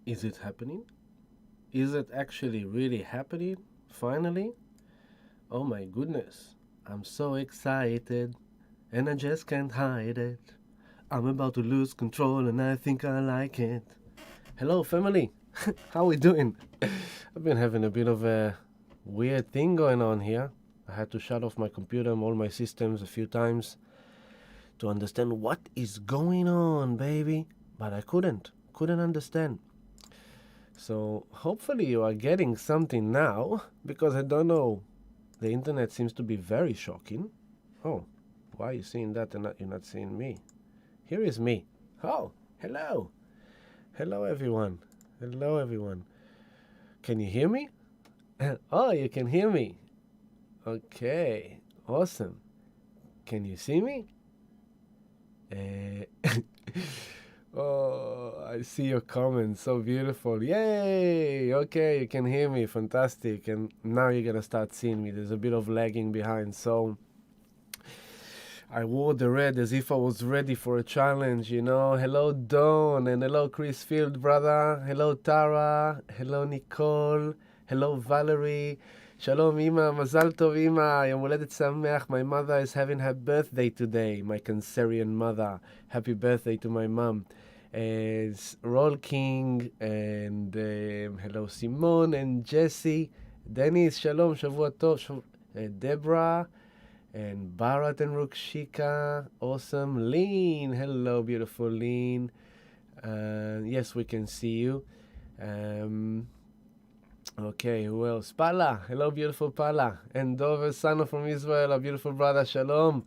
Is it happening? Is it actually really happening? Finally? Oh my goodness. I'm so excited and I just can't hide it. I'm about to lose control and I think I like it. Hello, family. How we doing? I've been having a bit of a weird thing going on here. I had to shut off my computer and all my systems a few times to understand what is going on, baby. But I couldn't understand. So hopefully you are getting something now, because I don't know. The internet seems to be very shocking. Oh, why are you seeing that and you're not seeing me? Here is me. Oh, hello. Hello, everyone. Hello, everyone. Can you hear me? Oh, you can hear me. Okay, awesome. Can you see me? Uh, oh, I see your comments. So beautiful. Yay! Okay, you can hear me. Fantastic. And now you're going to start seeing me. There's a bit of lagging behind. So I wore the red as if I was ready for a challenge, you know. Hello, Dawn, and hello, Chris Field, brother. Hello, Tara. Hello, Nicole. Hello, Valerie. Shalom, Ima. Mazal tov, Ima. Yom Holedet Sameach. My mother is having her birthday today, my Cancerian mother. Happy birthday to my mom. It's Roll King, and hello, Simone and Jesse. Dennis, shalom, shavua tov. Deborah. And Bharat and Rukshika, awesome. Lean, hello, beautiful Lean. Yes, we can see you. Okay, who else? Pala, hello, beautiful Pala. And Dover, Sano from Israel, our beautiful brother, Shalom.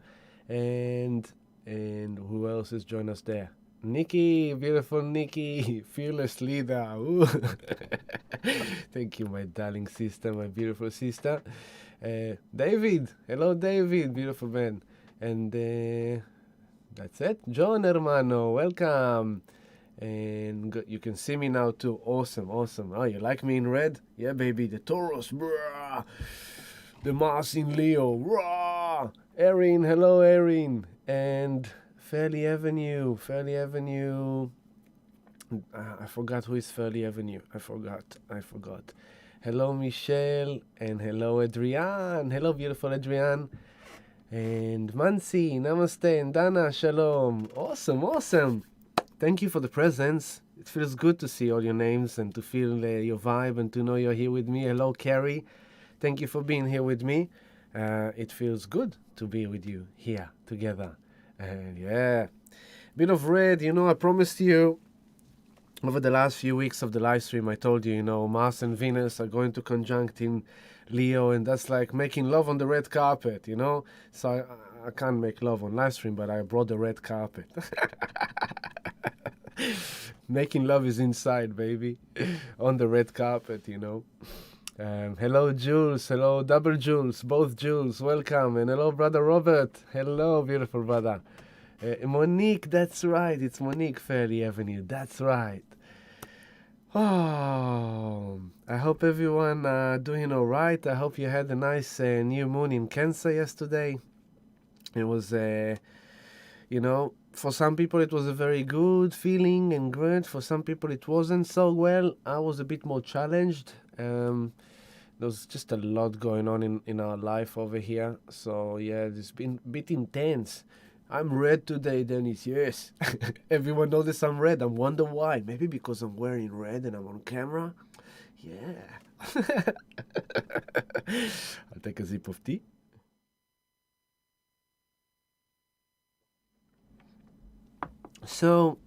And who else is joining us there? Nikki, beautiful Nikki, fearless leader. Thank you, my darling sister, my beautiful sister. David, hello, David, beautiful man. And that's it. John Hermano, welcome. And you can see me now too. Awesome, awesome. Oh, you like me in red? Yeah, baby, the Taurus, brah. The Mars in Leo, rah. Erin, hello, Erin. And Fairley Avenue. I forgot who is Fairley Avenue. I forgot. Hello, Michelle, and hello, Adrian. Hello, beautiful Adrian. And Mansi, namaste, and Dana, shalom. Awesome. Thank you for the presents. It feels good to see all your names and to feel your vibe and to know you're here with me. Hello, Carrie. Thank you for being here with me. It feels good to be with you here together. And yeah, bit of red, I promised you over the last few weeks of the live stream, I told you, Mars and Venus are going to conjunct in Leo, and that's like making love on the red carpet, So I can't make love on live stream, but I brought the red carpet. Making love is inside, baby, on the red carpet, Hello, Jules. Hello, double Jules, both Jules. Welcome. And hello, brother Robert. Hello, beautiful brother. Monique, that's right. It's Monique Fairley Avenue. That's right. Oh, I hope everyone doing all right. I hope you had a nice new moon in Cancer yesterday. It was, for some people it was a very good feeling and great. For some people it wasn't so well. I was a bit more challenged. There was just a lot going on in our life over here. So, yeah, it's been a bit intense. I'm red today, Dennis, yes. Everyone noticed I'm red. I wonder why. Maybe because I'm wearing red and I'm on camera? Yeah. I'll take a sip of tea. So,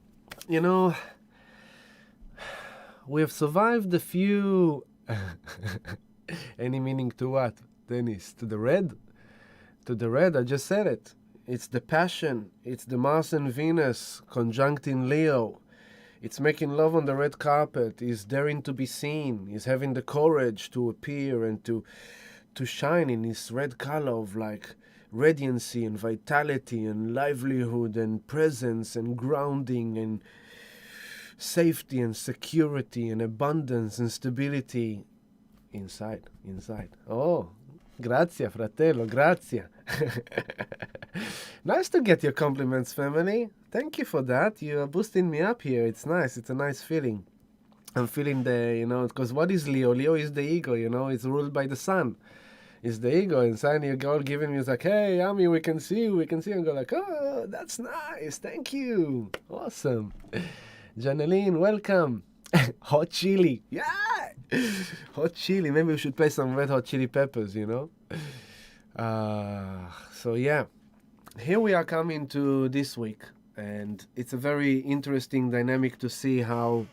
we have survived a few... Any meaning to what, Dennis? To the red? To the red, I just said it. It's the passion. It's the Mars and Venus conjunct in Leo. It's making love on the red carpet. It's daring to be seen. It's having the courage to appear and to shine in this red color of like radiancy and vitality and livelihood and presence and grounding and safety and security and abundance and stability inside. Oh, grazie, fratello, grazie. Nice to get your compliments, family. Thank you for that. You are boosting me up here. It's nice. It's a nice feeling. I'm feeling because what is Leo? Leo is the ego, it's ruled by the sun. It's the ego, and sun, you're all giving me, it's like, hey, Ami, we can see you, and go like, oh, that's nice, thank you, awesome. Janeline, welcome. Hot chili, yeah, hot chili. Maybe we should play some red hot chili peppers, So yeah, here we are coming to this week, and it's a very interesting dynamic to see how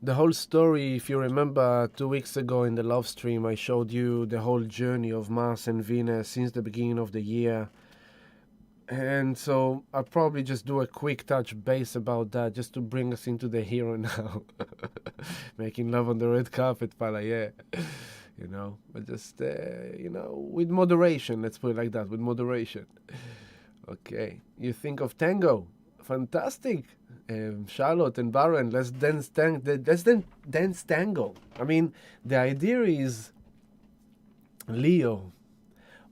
the whole story. If you remember 2 weeks ago in the love stream, I showed you the whole journey of Mars and Venus since the beginning of the year. And so I'll probably just do a quick touch base about that, just to bring us into the here and now. Making love on the red carpet, pala, yeah. But just, with moderation, let's put it like that, with moderation. Okay, you think of tango. Fantastic. Charlotte and Baron, let's dance tango. I mean, the idea is Leo,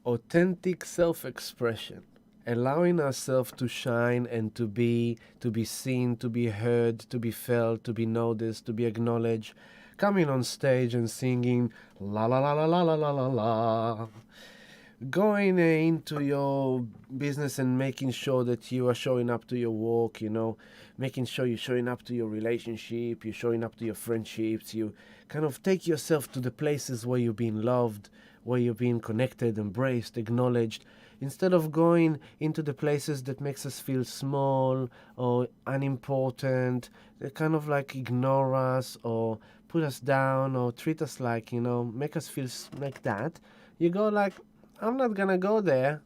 authentic self-expression, allowing ourselves to shine and to be seen, to be heard, to be felt, to be noticed, to be acknowledged, coming on stage and singing la la la la la la la la la, going into your business and making sure that you are showing up to your work, making sure you're showing up to your relationship, you're showing up to your friendships, you kind of take yourself to the places where you're being loved, where you're being connected, embraced, acknowledged, instead of going into the places that makes us feel small or unimportant, they kind of like ignore us or put us down or treat us like, make us feel like that. You go like, I'm not gonna go there.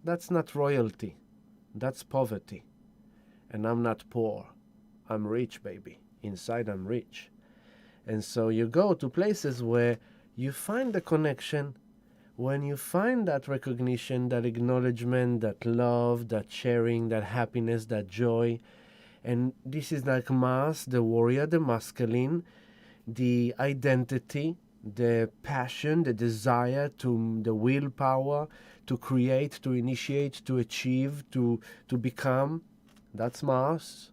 That's not royalty. That's poverty. And I'm not poor. I'm rich, baby. Inside I'm rich. And so you go to places where you find the connection, when you find that recognition, that acknowledgement, that love, that sharing, that happiness, that joy. And this is like Mars, the warrior, the masculine, the identity, the passion, the desire, the willpower to create, to initiate, to achieve, to become. That's Mars.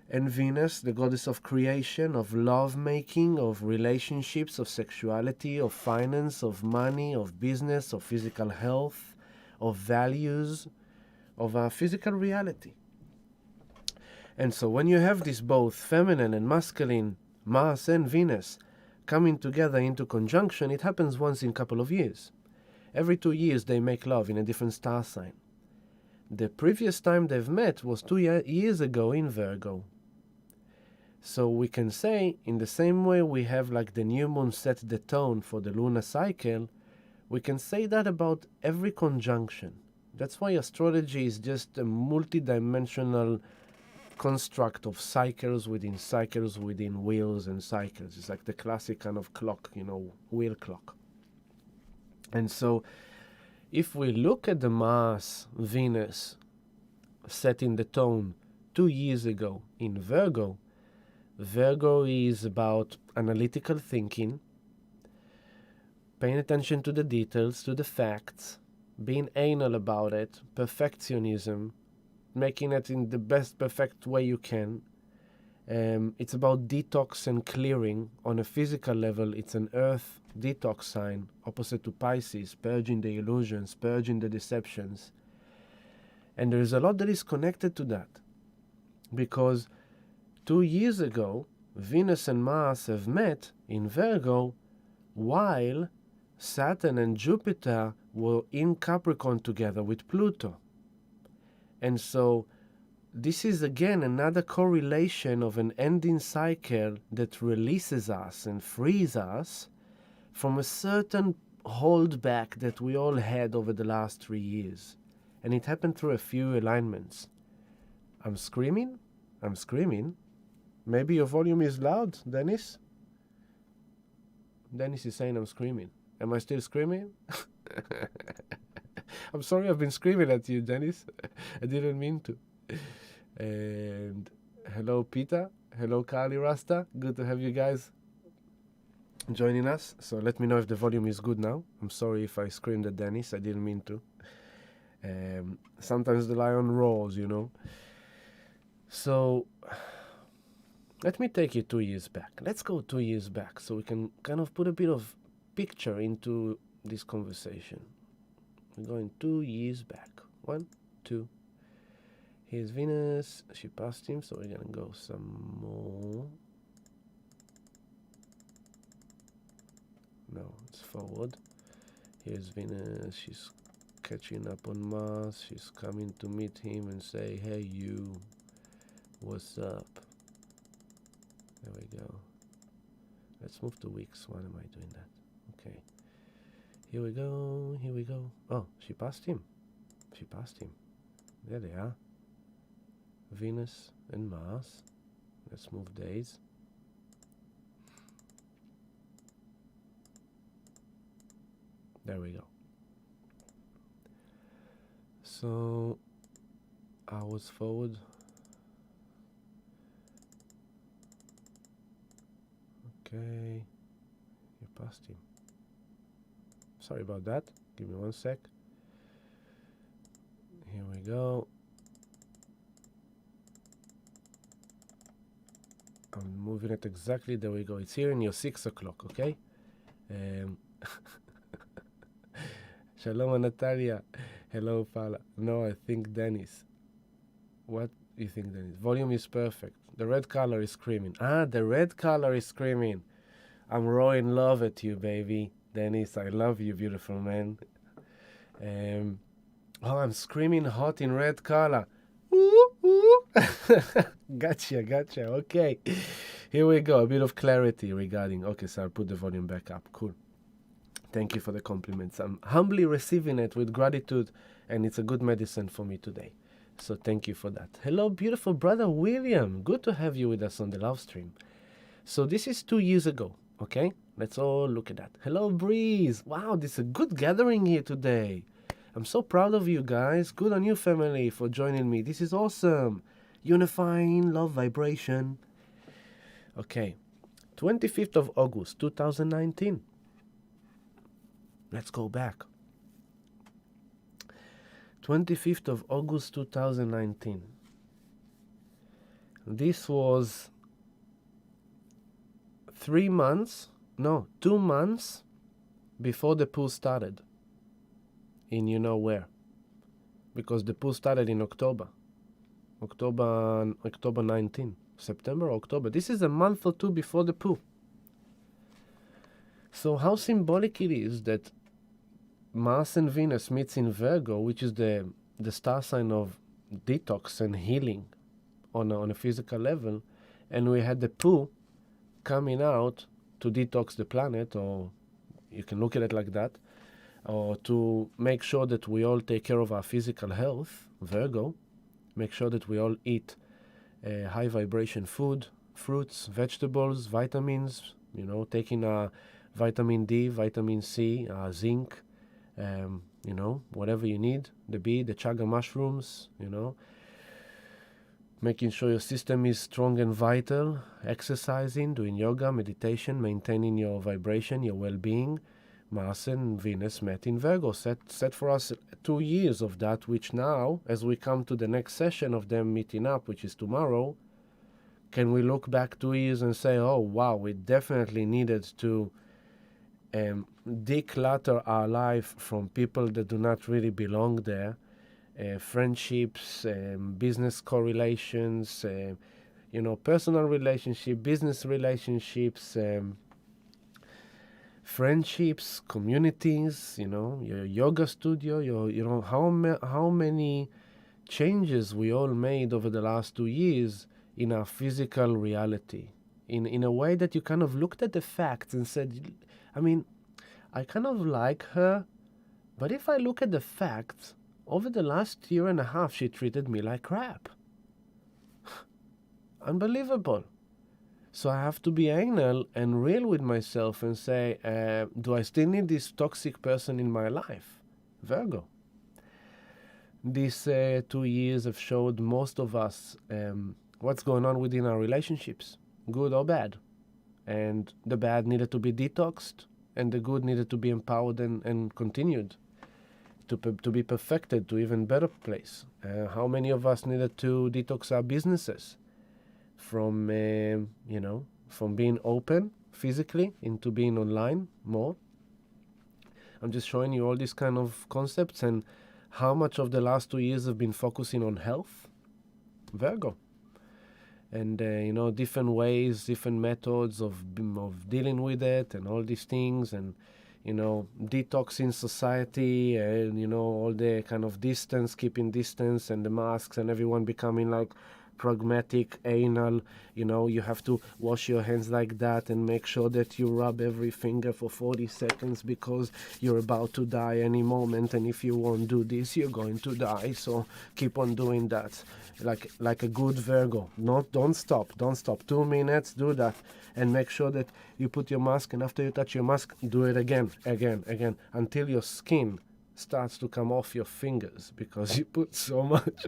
And Venus, the goddess of creation, of love making, of relationships, of sexuality, of finance, of money, of business, of physical health, of values, of our physical reality. And so when you have this both feminine and masculine, Mars and Venus, coming together into conjunction, it happens once in a couple of years. Every 2 years they make love in a different star sign. The previous time they've met was 2 years ago in Virgo. So we can say, in the same way we have like the new moon set the tone for the lunar cycle, we can say that about every conjunction. That's why astrology is just a multidimensional construct of cycles within wheels and cycles. It's like the classic kind of clock, wheel clock. And so if we look at the Mars, Venus, setting the tone 2 years ago in Virgo, Virgo is about analytical thinking, paying attention to the details, to the facts, being anal about it, perfectionism, making it in the best perfect way you can. It's about detox and clearing. On a physical level, it's an earth detox sign, opposite to Pisces, purging the illusions, purging the deceptions. And there is a lot that is connected to that. Because 2 years ago, Venus and Mars have met in Virgo while Saturn and Jupiter were in Capricorn together with Pluto. And so this is again another correlation of an ending cycle that releases us and frees us from a certain holdback that we all had over the last 3 years. And it happened through a few alignments. I'm screaming? Maybe your volume is loud, Dennis? Dennis is saying I'm screaming. Am I still screaming? I'm sorry I've been screaming at you, Dennis. I didn't mean to. And hello, Peter. Hello, Carly Rasta. Good to have you guys joining us. So let me know if the volume is good now. I'm sorry if I screamed at Dennis. I didn't mean to. Sometimes the lion roars, So Let me take you 2 years back. Let's go 2 years back so we can kind of put a bit of picture into this conversation. We're going 2 years back. 1, 2. Here's Venus. She passed him, so we're gonna go some more. No, it's forward. Here's Venus. She's catching up on Mars. She's coming to meet him and say, hey, you, what's up? There we go. Let's move to weeks. Why am I doing that? Okay. Here we go. Here we go. Oh, she passed him. She passed him. There they are. Venus and Mars. Let's move days. There we go. So, hours forward. Okay. You passed him. Sorry about that. Give me 1 sec. Here we go. I'm moving it exactly. There we go. It's here in your 6 o'clock, okay? Shalom, Natalia. Hello, Paula. No, I think Dennis. What do you think, Dennis? Volume is perfect. The red color is screaming. Ah, the red color is screaming. I'm raw in love at you, baby. Dennis, I love you, beautiful man. Oh, I'm screaming hot in red color. Ooh, ooh. Gotcha. Okay. Here we go. A bit of clarity regarding... Okay, so I'll put the volume back up. Cool. Thank you for the compliments. I'm humbly receiving it with gratitude, and it's a good medicine for me today. So thank you for that. Hello, beautiful brother William. Good to have you with us on the live stream. So this is 2 years ago, okay? Let's all look at that. Hello, Breeze. Wow, this is a good gathering here today. I'm so proud of you guys. Good on you, family, for joining me. This is awesome. Unifying love vibration. Okay, 25th of August, 2019. Let's go back. 25th of August 2019. This was 2 months before the pool started. In you know where. Because the pool started in October 19. September or October. This is a month or two before the pool. So how symbolic it is that Mars and Venus meets in Virgo, which is the star sign of detox and healing on a physical level, and we had the poo coming out to detox the planet, or you can look at it like that, or to make sure that we all take care of our physical health, Virgo, make sure that we all eat high vibration food, fruits, vegetables, vitamins, taking vitamin D, vitamin C, zinc, whatever you need, the chaga mushrooms, making sure your system is strong and vital, exercising, doing yoga, meditation, maintaining your vibration, your well-being. Mars and Venus met in Virgo, set for us 2 years of that, which now, as we come to the next session of them meeting up, which is tomorrow, can we look back 2 years and say, oh, wow, we definitely needed to declutter our life from people that do not really belong there, friendships, business correlations, personal relationship, business relationships, friendships, communities, your yoga studio, how many changes we all made over the last 2 years in our physical reality, in a way that you kind of looked at the facts and said, I kind of like her, but if I look at the facts, over the last year and a half, she treated me like crap. Unbelievable. So I have to be anal and real with myself and say, do I still need this toxic person in my life? Virgo. These 2 years have showed most of us what's going on within our relationships, good or bad. And the bad needed to be detoxed, and the good needed to be empowered and continued to be perfected to even better place. How many of us needed to detox our businesses? from, from being open physically into being online more. I'm just showing you all these kind of concepts and how much of the last 2 years have been focusing on health, Virgo. And, different ways, different methods of dealing with it and all these things and, detoxing society and, all the kind of distance, keeping distance and the masks and everyone becoming like pragmatic, anal, you have to wash your hands like that and make sure that you rub every finger for 40 seconds because you're about to die any moment, and if you won't do this, you're going to die, so keep on doing that. Like a good Virgo. Don't stop. 2 minutes, do that. And make sure that you put your mask, and after you touch your mask, do it again, until your skin starts to come off your fingers because you put so much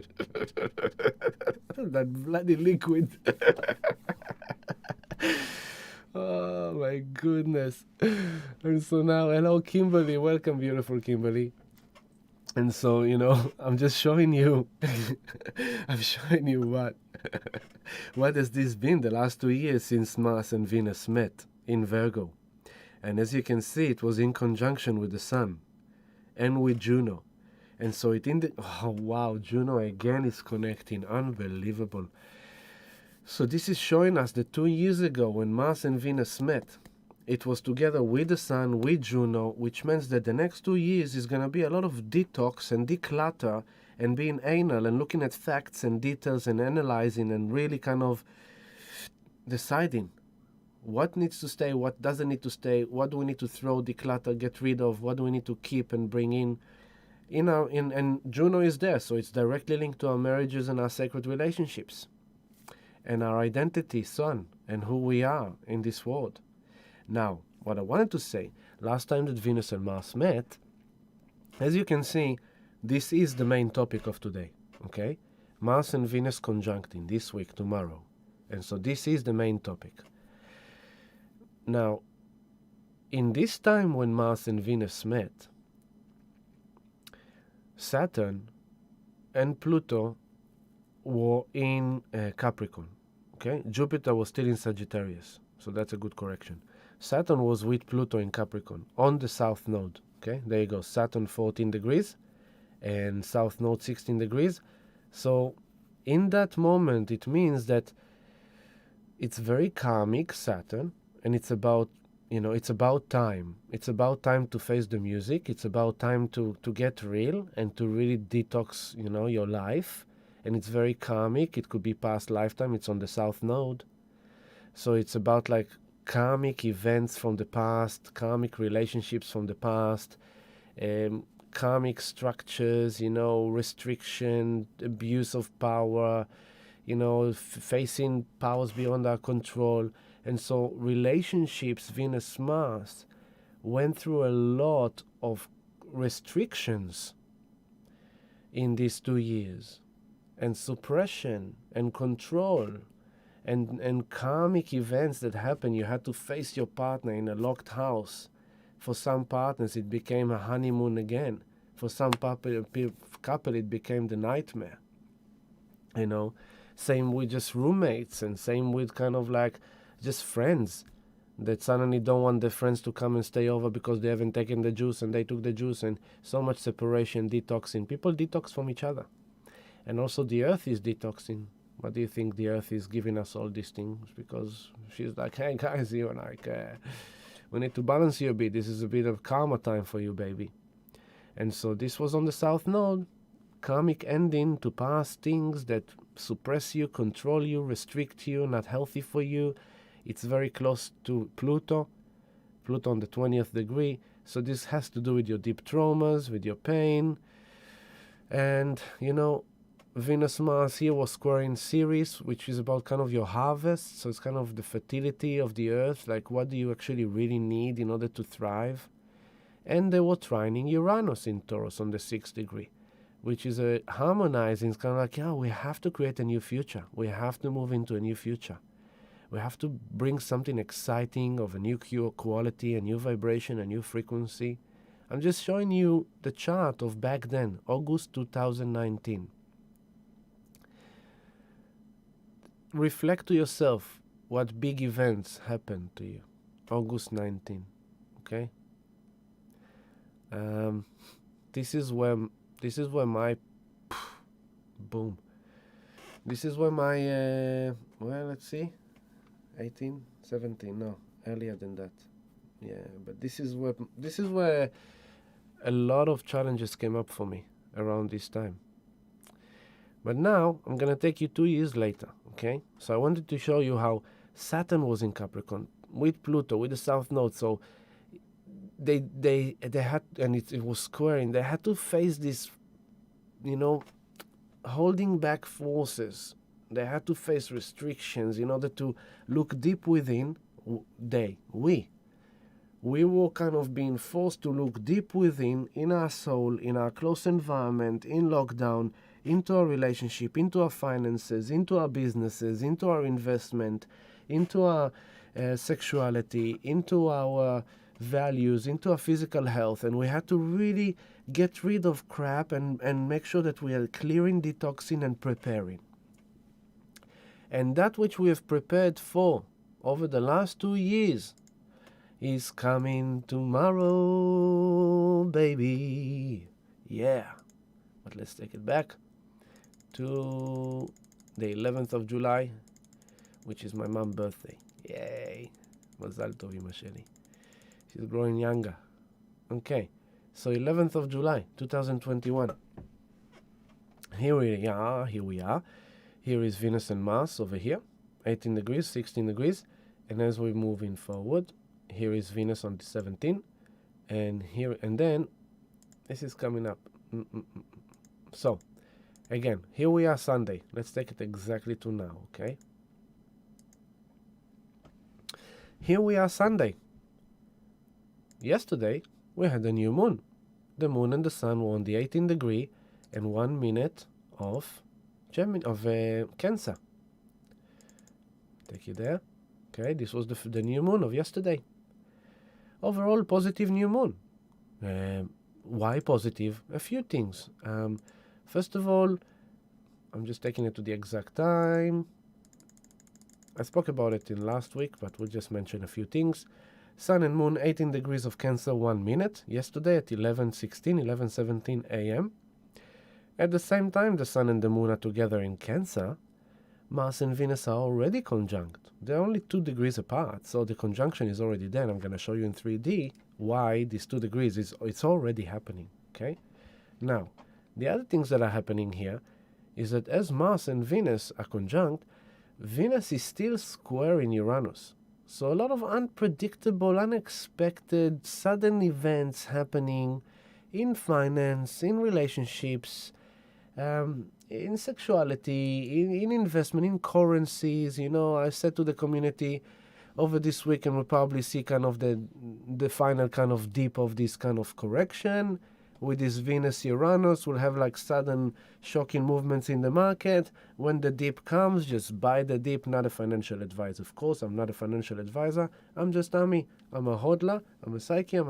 that bloody liquid. Oh my goodness. And so now, hello Kimberly, welcome beautiful Kimberly. And so, I'm just showing you, I'm showing you what has this been the last 2 years since Mars and Venus met in Virgo. And as you can see, it was in conjunction with the Sun and with Juno. And so oh wow, Juno again is connecting, unbelievable. So this is showing us that 2 years ago when Mars and Venus met, it was together with the Sun, with Juno, which means that the next 2 years is going to be a lot of detox and declutter and being anal and looking at facts and details and analyzing and really kind of deciding what needs to stay, what doesn't need to stay, what do we need to throw, declutter, get rid of, what do we need to keep and bring in. And Juno is there, so it's directly linked to our marriages and our sacred relationships and our identity, Sun, and who we are in this world. Now, what I wanted to say, last time that Venus and Mars met, as you can see, this is the main topic of today, okay? Mars and Venus conjuncting this week, tomorrow. And so this is the main topic. Now, in this time when Mars and Venus met, Saturn and Pluto were in Capricorn, okay? Jupiter was still in Sagittarius, so that's a good correction. Saturn was with Pluto in Capricorn on the south node. Okay, there you go. Saturn 14 degrees and south node 16 degrees. So in that moment, it means that it's very karmic, Saturn, and it's about, it's about time. It's about time to face the music. It's about time to get real and to really detox, your life. And it's very karmic. It could be past lifetime. It's on the south node. So it's about like karmic events from the past, karmic relationships from the past, karmic structures, restriction, abuse of power, facing powers beyond our control. And so relationships, Venus-Mars, went through a lot of restrictions in these 2 years, and suppression and control. And karmic events that happen. You had to face your partner in a locked house. For some partners, it became a honeymoon again. For some couple, it became the nightmare. Same with just roommates, and same with kind of like just friends that suddenly don't want their friends to come and stay over because they haven't taken the juice and they took the juice, and so much separation, detoxing. People detox from each other. And also the earth is detoxing. What do you think the earth is giving us all these things? Because she's like, hey guys, you're like, we need to balance you a bit. This is a bit of karma time for you, baby. And so this was on the south node. Karmic ending to past things that suppress you, control you, restrict you, not healthy for you. It's very close to Pluto. Pluto on the 20th degree. So this has to do with your deep traumas, with your pain. And, Venus-Mars here was squaring Ceres, which is about kind of your harvest. So it's kind of the fertility of the earth, like what do you actually really need in order to thrive. And they were trining Uranus in Taurus on the 6th degree, which is a harmonizing. It's kind of like, we have to create a new future. We have to move into a new future. We have to bring something exciting of a new quality, a new vibration, a new frequency. I'm just showing you the chart of back then, August 2019. reflect to yourself what big events happened to you. August 19, okay? Um, this is where my boom. This is where my well, let's see, 18, 17. No, earlier than that. Yeah, but this is where a lot of challenges came up for me around this time. But now I'm gonna take you 2 years later. Okay, so I wanted to show you how Saturn was in Capricorn with Pluto with the South Node. So they had, and it was squaring. They had to face this, holding back forces. They had to face restrictions in order to look deep within. We were kind of being forced to look deep within, in our soul, in our close environment, in lockdown, into our relationship, into our finances, into our businesses, into our investment, into our sexuality, into our values, into our physical health. And we had to really get rid of crap and make sure that we are clearing, detoxing, and preparing. And that which we have prepared for over the last 2 years is coming tomorrow, baby. Yeah. But let's take it back to the 11th of July, which is my mom's birthday. Yay. Mazal tov, Imma sheli. She's growing younger. Okay. So 11th of July, 2021. Here we are. Here is Venus and Mars over here. 18 degrees, 16 degrees. And as we're moving forward, here is Venus on the 17th, and then this is coming up. So, again, here we are Sunday. Let's take it exactly to now, okay? Here we are Sunday. Yesterday, we had a new moon. The moon and the sun were on the 18th degree and 1 minute of Cancer. Take you there. Okay, this was the new moon of yesterday. Overall, positive new moon. Why positive? A few things. First of all, I'm just taking it to the exact time. I spoke about it in last week, but we'll just mention a few things. Sun and moon, 18 degrees of Cancer, 1 minute. Yesterday at 11:17 a.m. At the same time, the sun and the moon are together in Cancer. Mars and Venus are already conjunct. They're only 2 degrees apart, so the conjunction is already there. I'm going to show you in 3D why these 2 degrees it's already happening, okay? Now, the other things that are happening here is that as Mars and Venus are conjunct, Venus is still square in Uranus. So a lot of unpredictable, unexpected, sudden events happening in finance, in relationships, in sexuality, in investment, in currencies. I said to the community over this weekend, we'll probably see kind of the final kind of dip of this kind of correction. With this Venus Uranus, we'll have like sudden shocking movements in the market. When the dip comes, just buy the dip. Not a financial advisor, of course. I'm not a financial advisor. I'm just Ami. I'm a hodler. I'm a psyche. I'm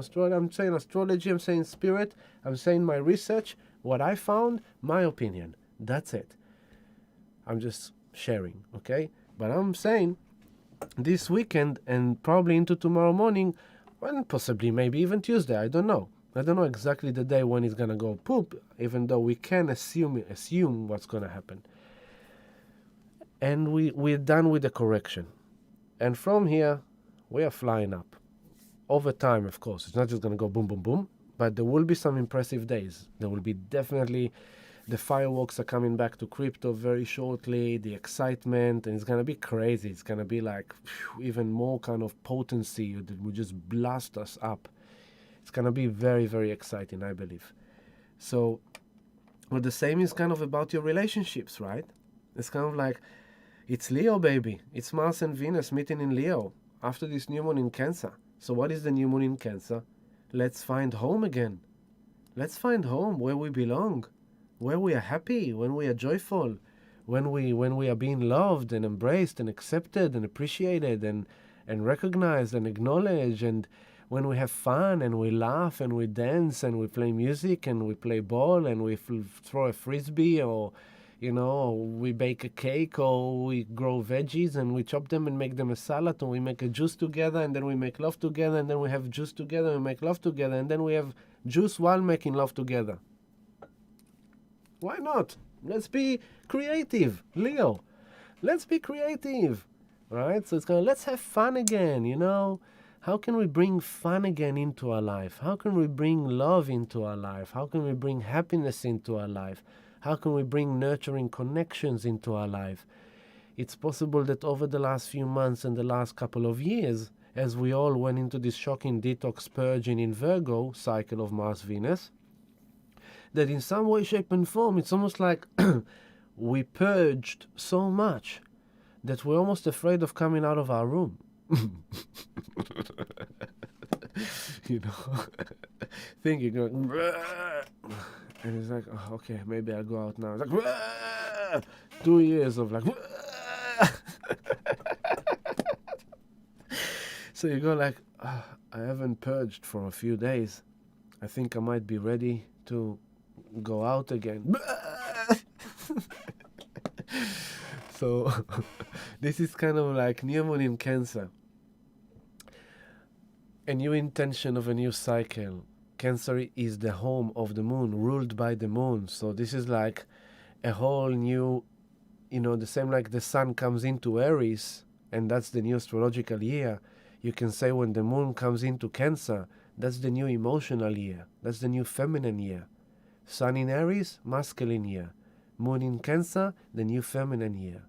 saying astrology. I'm saying spirit. I'm saying my research. What I found, my opinion. That's it. I'm just sharing, okay? But I'm saying this weekend and probably into tomorrow morning, and possibly maybe even Tuesday, I don't know. I don't know exactly the day when it's going to go poop, even though we can assume what's going to happen. And we're done with the correction. And from here, we are flying up. Over time, of course. It's not just going to go boom, boom, boom. But there will be some impressive days. There will be definitely, the fireworks are coming back to crypto very shortly, the excitement, and it's going to be crazy. It's going to be like even more kind of potency that will just blast us up. It's going to be very, very exciting, I believe. So, well, the same is kind of about your relationships, right? It's kind of like, it's Leo, baby. It's Mars and Venus meeting in Leo after this new moon in Cancer. So what is the new moon in Cancer? Let's find home again. Let's find home where we belong, where we are happy, when we are joyful, when we are being loved and embraced and accepted and appreciated and recognized and acknowledged, and when we have fun and we laugh and we dance and we play music and we play ball and we throw a frisbee or or we bake a cake, or we grow veggies and we chop them and make them a salad, or we make a juice together and then we make love together, and then we have juice together and make love together, and then we have juice while making love together. Why not? Let's be creative, Leo. Let's be creative, right? So it's kind of, let's have fun again, How can we bring fun again into our life? How can we bring love into our life? How can we bring happiness into our life? How can we bring nurturing connections into our life? It's possible that over the last few months and the last couple of years, as we all went into this shocking detox purging in Virgo cycle of Mars-Venus, that in some way, shape and form, it's almost like we purged so much that we're almost afraid of coming out of our room. Thinking, going, and it's like, oh, okay, maybe I'll go out now. It's like, 2 years of like, so you go like, I haven't purged for a few days. I think I might be ready to go out again. So this is kind of like new moon in Cancer. A new intention of a new cycle. Cancer is the home of the moon, ruled by the moon. So this is like a whole new, the same like the sun comes into Aries, and that's the new astrological year. You can say when the moon comes into Cancer, that's the new emotional year. That's the new feminine year. Sun in Aries, masculine year. Moon in Cancer, the new feminine year.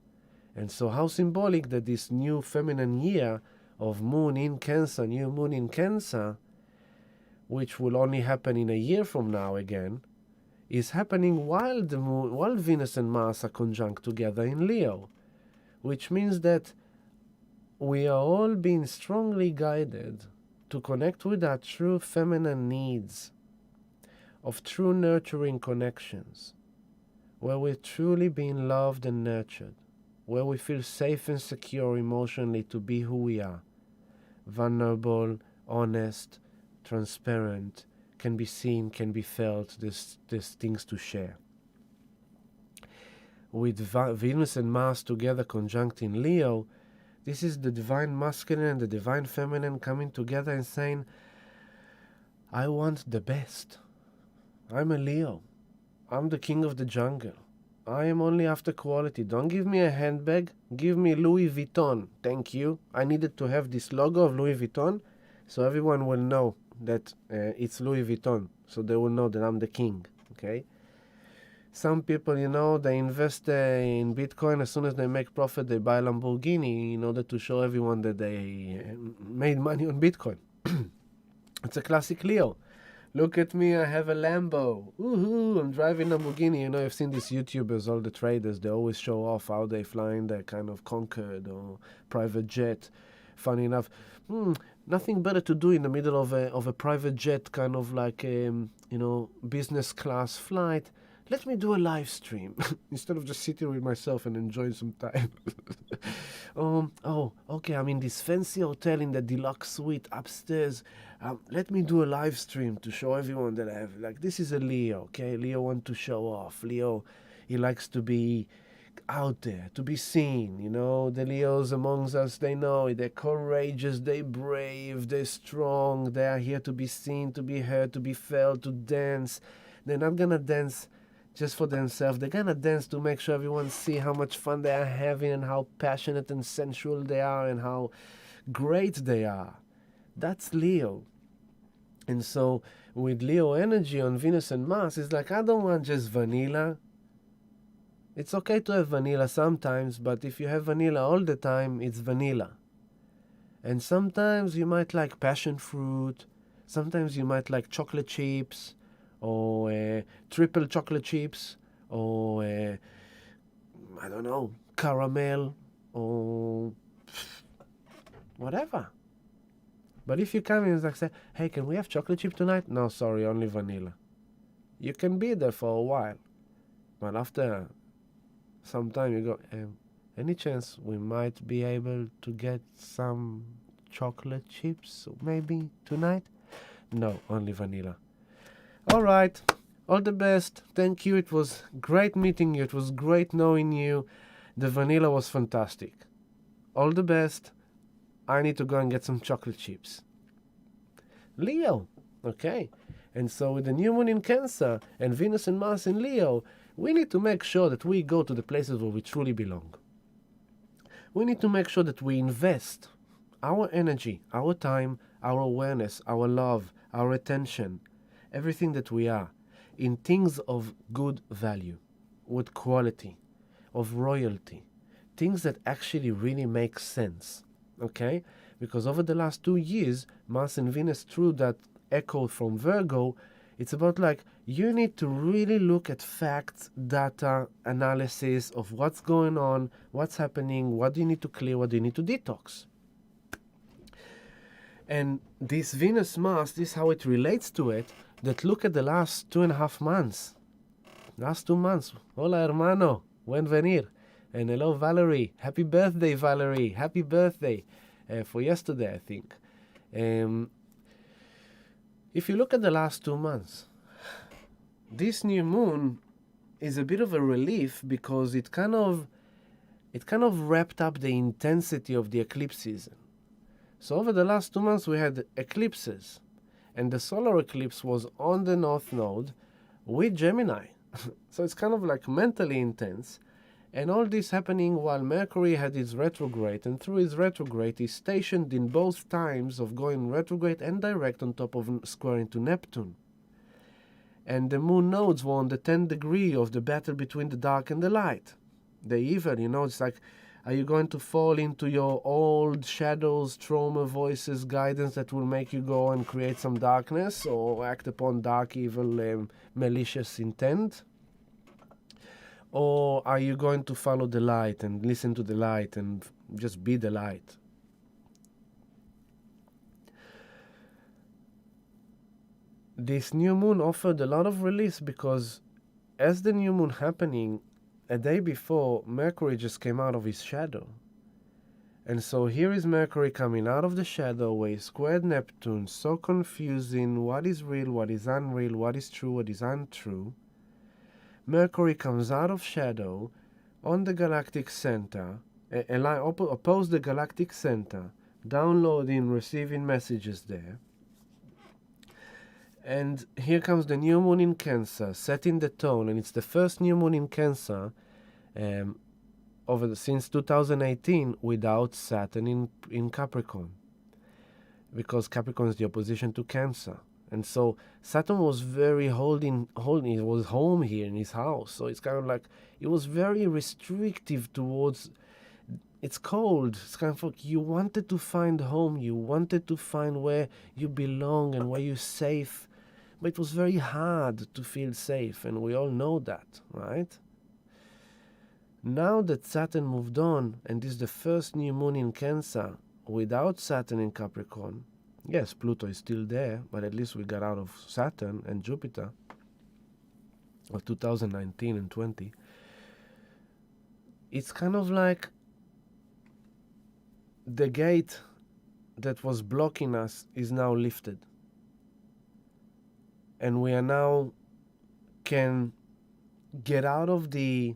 And so how symbolic that this new feminine year of moon in Cancer, new moon in Cancer, which will only happen in a year from now again, is happening while Venus and Mars are conjunct together in Leo, which means that we are all being strongly guided to connect with our true feminine needs of true nurturing connections, where we're truly being loved and nurtured, where we feel safe and secure emotionally to be who we are, vulnerable, honest, transparent, can be seen, can be felt, there's things to share. With Venus and Mars together conjunct in Leo, this is the divine masculine and the divine feminine coming together and saying, I want the best. I'm a Leo. I'm the king of the jungle. I am only after quality. Don't give me a handbag. Give me Louis Vuitton. Thank you. I needed to have this logo of Louis Vuitton so everyone will know that it's Louis Vuitton. So they will know that I'm the king. Okay? Some people, they invest in Bitcoin. As soon as they make profit, they buy Lamborghini in order to show everyone that they made money on Bitcoin. It's a classic Leo. Look at me, I have a Lambo. Woohoo, I'm driving Lamborghini. I've seen these YouTubers, all the traders, they always show off how they fly in their kind of Concorde or private jet. Funny enough, nothing better to do in the middle of a private jet, kind of like, business class flight. Let me do a live stream instead of just sitting with myself and enjoying some time. Okay, I'm in this fancy hotel in the deluxe suite upstairs. Let me do a live stream to show everyone that I have, this is a Leo, okay? Leo wants to show off. Leo, he likes to be out there, to be seen, The Leos amongst us, they know they're courageous, they're brave, they're strong. They are here to be seen, to be heard, to be felt, to dance. They're not gonna dance just for themselves. They're gonna dance to make sure everyone see how much fun they are having and how passionate and sensual they are and how great they are. That's Leo. And so with Leo energy on Venus and Mars, it's like, I don't want just vanilla. It's okay to have vanilla sometimes, but if you have vanilla all the time, it's vanilla. And sometimes you might like passion fruit. Sometimes you might like chocolate chips, or triple chocolate chips, or I don't know, caramel, or whatever. But if you come in and say, hey, can we have chocolate chip tonight? No, sorry, only vanilla. You can be there for a while, but after some time you go, any chance we might be able to get some chocolate chips maybe tonight? No, only vanilla. All right. All the best. Thank you. It was great meeting you. It was great knowing you. The vanilla was fantastic. All the best. I need to go and get some chocolate chips. Leo. Okay. And so with the new moon in Cancer and Venus and Mars in Leo, we need to make sure that we go to the places where we truly belong. We need to make sure that we invest our energy, our time, our awareness, our love, our attention, everything that we are, in things of good value, with quality, of royalty, things that actually really make sense, okay? Because over the last 2 years, Mars and Venus, through that echo from Virgo, it's about like you need to really look at facts, data, analysis of what's going on, what's happening, what do you need to clear, what do you need to detox. And this Venus Mars, this is how it relates to it, that look at the last 2.5 months. Last 2 months. Hola hermano, buen venir. And hello Valerie. Happy birthday Valerie. Happy birthday for yesterday I think. If you look at the last 2 months, this new moon is a bit of a relief because it kind of wrapped up the intensity of the eclipse season. So over the last 2 months we had eclipses, and the solar eclipse was on the North Node with Gemini. So it's kind of like mentally intense, and all this happening while Mercury had its retrograde, and through its retrograde he's stationed in both times of going retrograde and direct on top of squaring to Neptune. And the moon nodes were on the 10th degree of the battle between the dark and the light. The evil, it's like, are you going to fall into your old shadows, trauma, voices, guidance that will make you go and create some darkness or act upon dark, evil, malicious intent? Or are you going to follow the light and listen to the light and just be the light? This new moon offered a lot of release because as the new moon happening, a day before, Mercury just came out of his shadow. And so here is Mercury coming out of the shadow where he squared Neptune, so confusing, what is real, what is unreal, what is true, what is untrue. Mercury comes out of shadow on the galactic center, oppose the galactic center, downloading, receiving messages there. And here comes the new moon in Cancer, setting the tone, and it's the first new moon in Cancer since 2018 without Saturn in Capricorn, because Capricorn is the opposition to Cancer. And so Saturn was very holding, it was home here in his house. So it's kind of like, it was very restrictive towards, it's cold. It's kind of like you wanted to find home. You wanted to find where you belong and where you're safe. But it was very hard to feel safe. And we all know that, right? Now that Saturn moved on, and this is the first new moon in Cancer without Saturn in Capricorn, yes, Pluto is still there, but at least we got out of Saturn and Jupiter of 2019 and 20. It's kind of like the gate that was blocking us is now lifted. And we are now can get out of the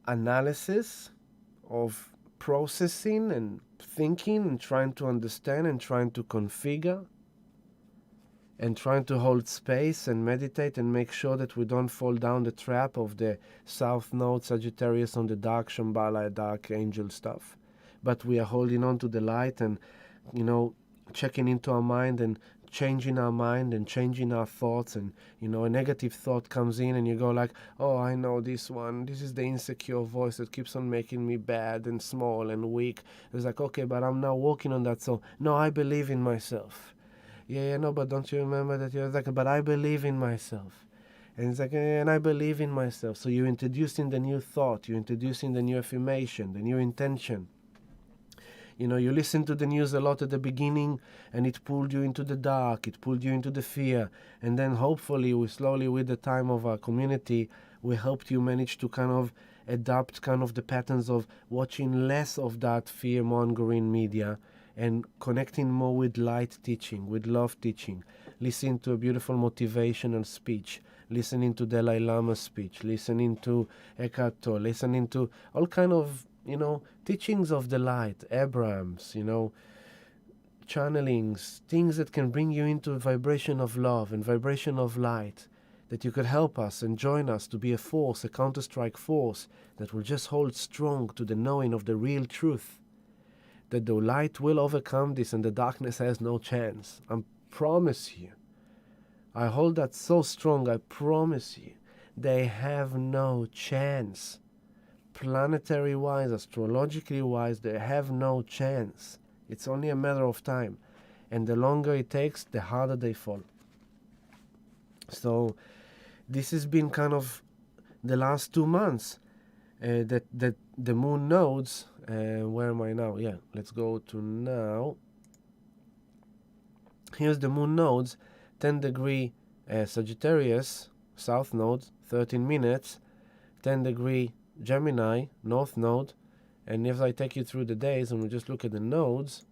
analysis of processing and thinking and trying to understand and trying to configure and trying to hold space and meditate and make sure that we don't fall down the trap of the South Node, Sagittarius on the dark Shambhala, dark angel stuff. But we are holding on to the light and, checking into our mind and changing our mind and changing our thoughts. And, a negative thought comes in and you go like, oh, I know this one. This is the insecure voice that keeps on making me bad and small and weak. It's like, okay, but I'm now working on that. So, no, I believe in myself. Yeah, no, but don't you remember that you're like, but I believe in myself. And it's like, and I believe in myself. So you're introducing the new thought. You're introducing the new affirmation, the new intention. You listen to the news a lot at the beginning and it pulled you into the dark, it pulled you into the fear. And then hopefully slowly with the time of our community, we helped you manage to kind of adapt kind of the patterns of watching less of that fear-mongering media and connecting more with light teaching, with love teaching, listening to a beautiful motivational speech, listening to Dalai Lama's speech, listening to Eckhart Tolle, listening to all kind of, teachings of the light, Abrams, channelings, things that can bring you into a vibration of love and vibration of light, that you could help us and join us to be a force, a counter-strike force that will just hold strong to the knowing of the real truth, that the light will overcome this and the darkness has no chance. I promise you. I hold that so strong, I promise you. They have no chance. Planetary-wise, astrologically-wise, they have no chance. It's only a matter of time. And the longer it takes, the harder they fall. So this has been kind of the last 2 months that the moon nodes, where am I now? Yeah, let's go to now. Here's the moon nodes, 10 degree Sagittarius, south node, 13 minutes, 10 degree Gemini, north node, and if I take you through the days and we just look at the nodes,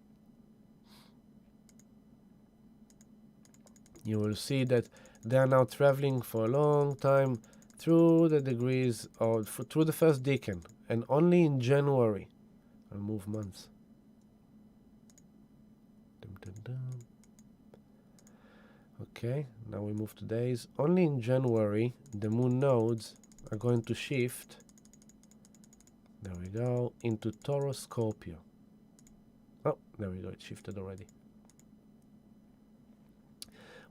you will see that they are now traveling for a long time through the degrees, or through the first decan, and only in January, I'll move months. Okay, now we move to days. Only in January, the moon nodes are going to shift, there we go, into Taurus Scorpio. Oh, there we go, it shifted already.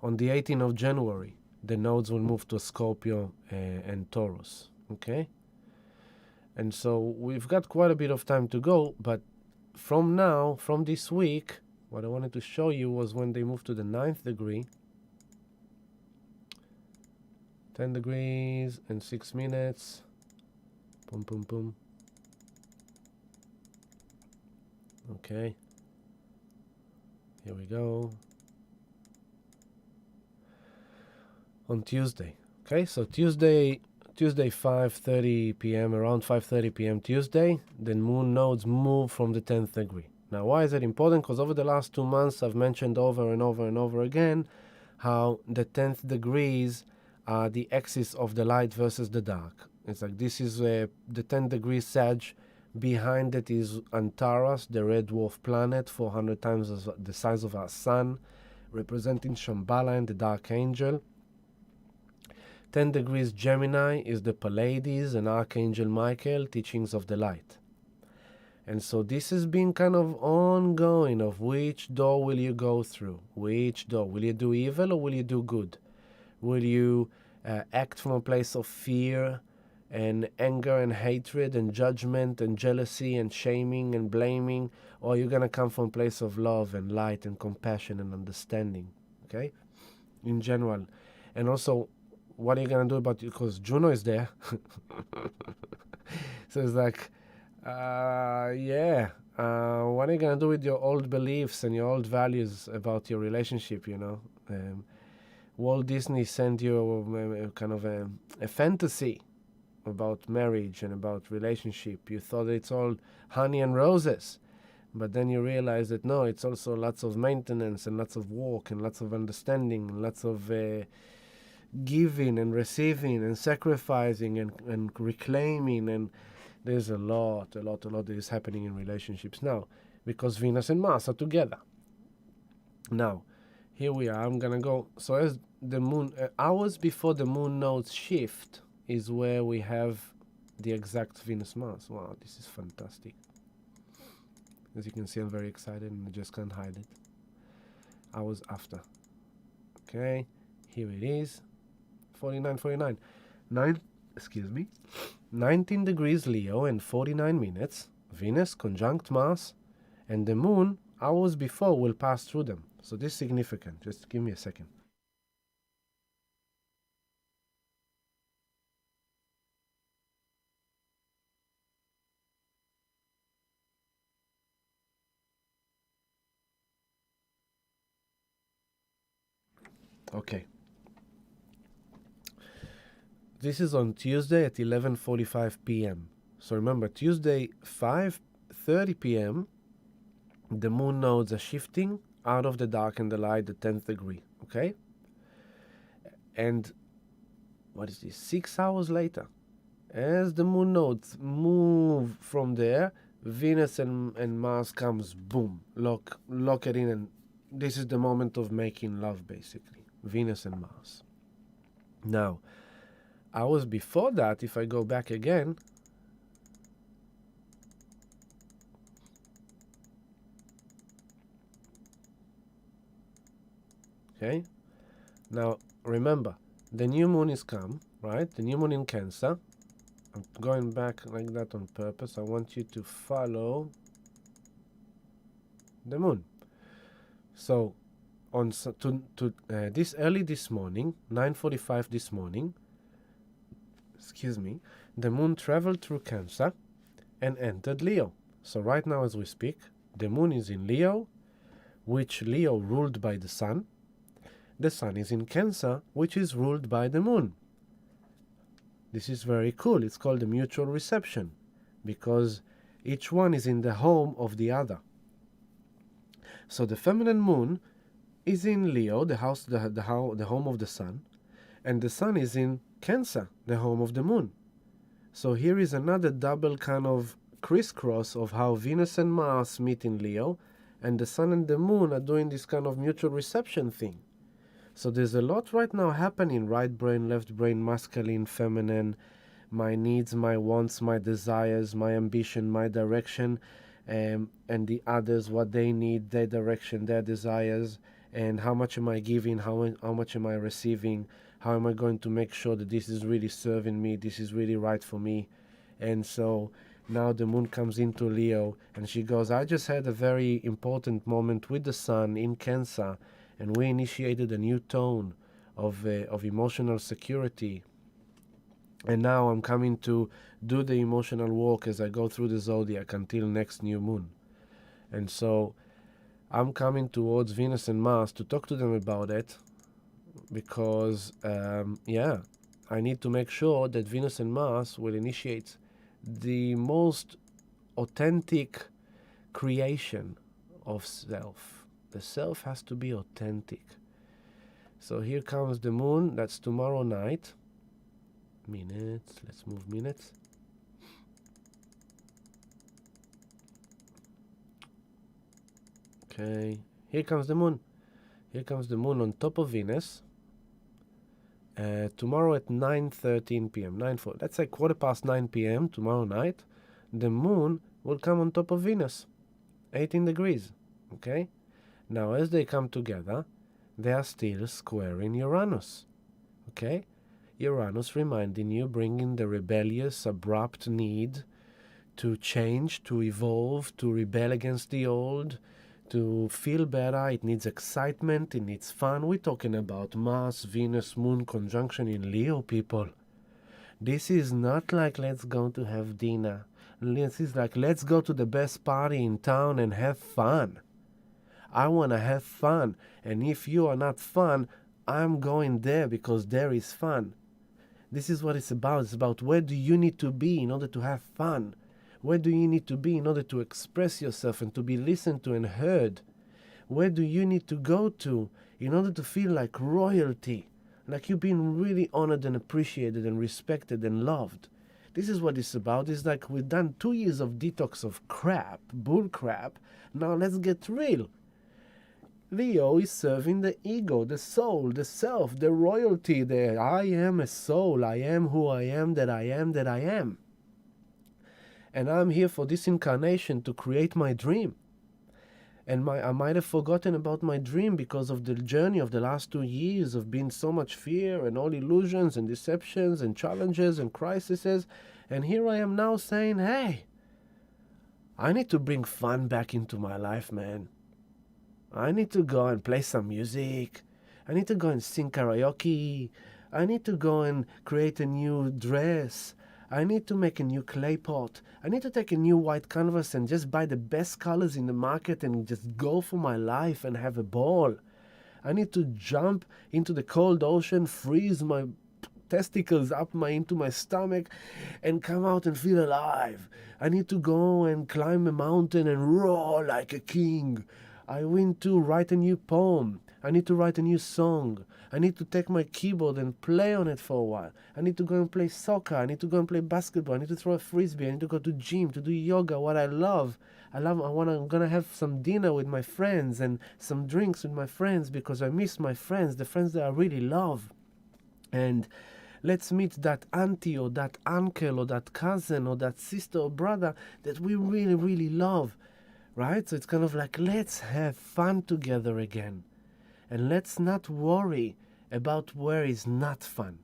On the 18th of January, the nodes will move to Scorpio and Taurus, okay? And so we've got quite a bit of time to go, but from now, from this week, what I wanted to show you was when they move to the 9th degree, 10 degrees and 6 minutes, boom, boom, boom. Okay, here we go. On Tuesday, okay, so Tuesday 5:30 p.m., around 5:30 p.m. Tuesday, the moon nodes move from the 10th degree. Now, why is it important? Because over the last 2 months, I've mentioned over and over and over again how the 10th degrees are the axis of the light versus the dark. It's like this is the 10 degrees Sag. Behind it is Antares, the red dwarf planet, 400 times the size of our sun, representing Shambhala and the dark angel. 10 degrees Gemini is the Pleiades and Archangel Michael, teachings of the light. And so this has been kind of ongoing of which door will you go through? Which door? Will you do evil or will you do good? Will you act from a place of fear and anger and hatred and judgment and jealousy and shaming and blaming? Or are you going to come from a place of love and light and compassion and understanding? Okay? In general. And also, what are you going to do about it? Because Juno is there. So it's like, what are you going to do with your old beliefs and your old values about your relationship, Walt Disney sent you kind of a fantasy about marriage and about relationship. You thought it's all honey and roses. But then you realize that no, it's also lots of maintenance and lots of work and lots of understanding and lots of giving and receiving and sacrificing and reclaiming, and there's a lot that is happening in relationships now because Venus and Mars are together. Now, here we are. I'm gonna go. So as the moon, hours before the moon nodes shift, is where we have the exact Venus Mars. Wow, this is fantastic. As you can see, I'm very excited and I just can't hide it. Hours after. Okay, here it is. 49. 19 degrees Leo and 49 minutes. Venus conjunct Mars, and the moon hours before will pass through them. So this is significant. Just give me a second. Okay. This is on Tuesday at 11:45 p.m. So remember, Tuesday 5:30 p.m. the moon nodes are shifting out of the dark and the light, the 10th degree. Okay? And what is this? 6 hours later, as the moon nodes move from there, Venus and Mars comes, boom, lock it in, and this is the moment of making love, basically. Venus and Mars. Now, hours before that, if I go back again, okay? Now, remember, the new moon is come, right? The new moon in Cancer. I'm going back like that on purpose. I want you to follow the moon. So, on this early this morning, 9:45 this morning, excuse me, the moon traveled through Cancer and entered Leo. So right now as we speak, the moon is in Leo, which Leo ruled by the sun. The sun is in Cancer, which is ruled by the moon. This is very cool. It's called a mutual reception because each one is in the home of the other. So the feminine moon is in Leo, the home of the sun, and the sun is in Cancer, the home of the moon. So here is another double kind of crisscross of how Venus and Mars meet in Leo, and the sun and the moon are doing this kind of mutual reception thing. So there's a lot right now happening, right brain, left brain, masculine, feminine, my needs, my wants, my desires, my ambition, my direction, and the others, what they need, their direction, their desires, and how much am I giving, how much am I receiving, how am I going to make sure that this is really serving me, this is really right for me. And so now the moon comes into Leo, and she goes, I just had a very important moment with the sun in Cancer, and we initiated a new tone of emotional security. And now I'm coming to do the emotional walk as I go through the zodiac until next new moon. And so I'm coming towards Venus and Mars to talk to them about it because, I need to make sure that Venus and Mars will initiate the most authentic creation of self. The self has to be authentic. So here comes the moon. That's tomorrow night. Minutes. Let's move minutes. Okay. Here comes the moon. Here comes the moon on top of Venus. Tomorrow at 9:13 p.m. 9:4. Let's say 9:15 p.m. tomorrow night. The moon will come on top of Venus. 18 degrees. Okay. Now, as they come together, they are still squaring Uranus. Okay? Uranus reminding you, bringing the rebellious, abrupt need to change, to evolve, to rebel against the old, to feel better. It needs excitement, it needs fun. We're talking about Mars, Venus, Moon conjunction in Leo, people. This is not like let's go to have dinner. This is like let's go to the best party in town and have fun. I want to have fun, and if you are not fun, I'm going there because there is fun. This is what it's about. It's about where do you need to be in order to have fun? Where do you need to be in order to express yourself and to be listened to and heard? Where do you need to go to in order to feel like royalty, like you've been really honored and appreciated and respected and loved? This is what it's about. It's like we've done 2 years of detox of crap, bull crap. Now let's get real. Leo is serving the ego, the soul, the self, the royalty, the I am a soul, I am who I am, that I am, that I am. And I'm here for this incarnation to create my dream. And I might have forgotten about my dream because of the journey of the last 2 years of being so much fear and all illusions and deceptions and challenges and crises. And here I am now saying, hey, I need to bring fun back into my life, man. I need to go and play some music. I need to go and sing karaoke. I need to go and create a new dress. I need to make a new clay pot. I need to take a new white canvas and just buy the best colors in the market and just go for my life and have a ball. I need to jump into the cold ocean, freeze my testicles up into my stomach and come out and feel alive. I need to go and climb a mountain and roar like a king. I want to write a new poem. I need to write a new song. I need to take my keyboard and play on it for a while. I need to go and play soccer. I need to go and play basketball. I need to throw a frisbee. I need to go to gym, to do yoga, what I love. I'm gonna have some dinner with my friends and some drinks with my friends because I miss my friends, the friends that I really love. And let's meet that auntie or that uncle or that cousin or that sister or brother that we really, really love, right? So it's kind of like, let's have fun together again. And let's not worry about where is not fun.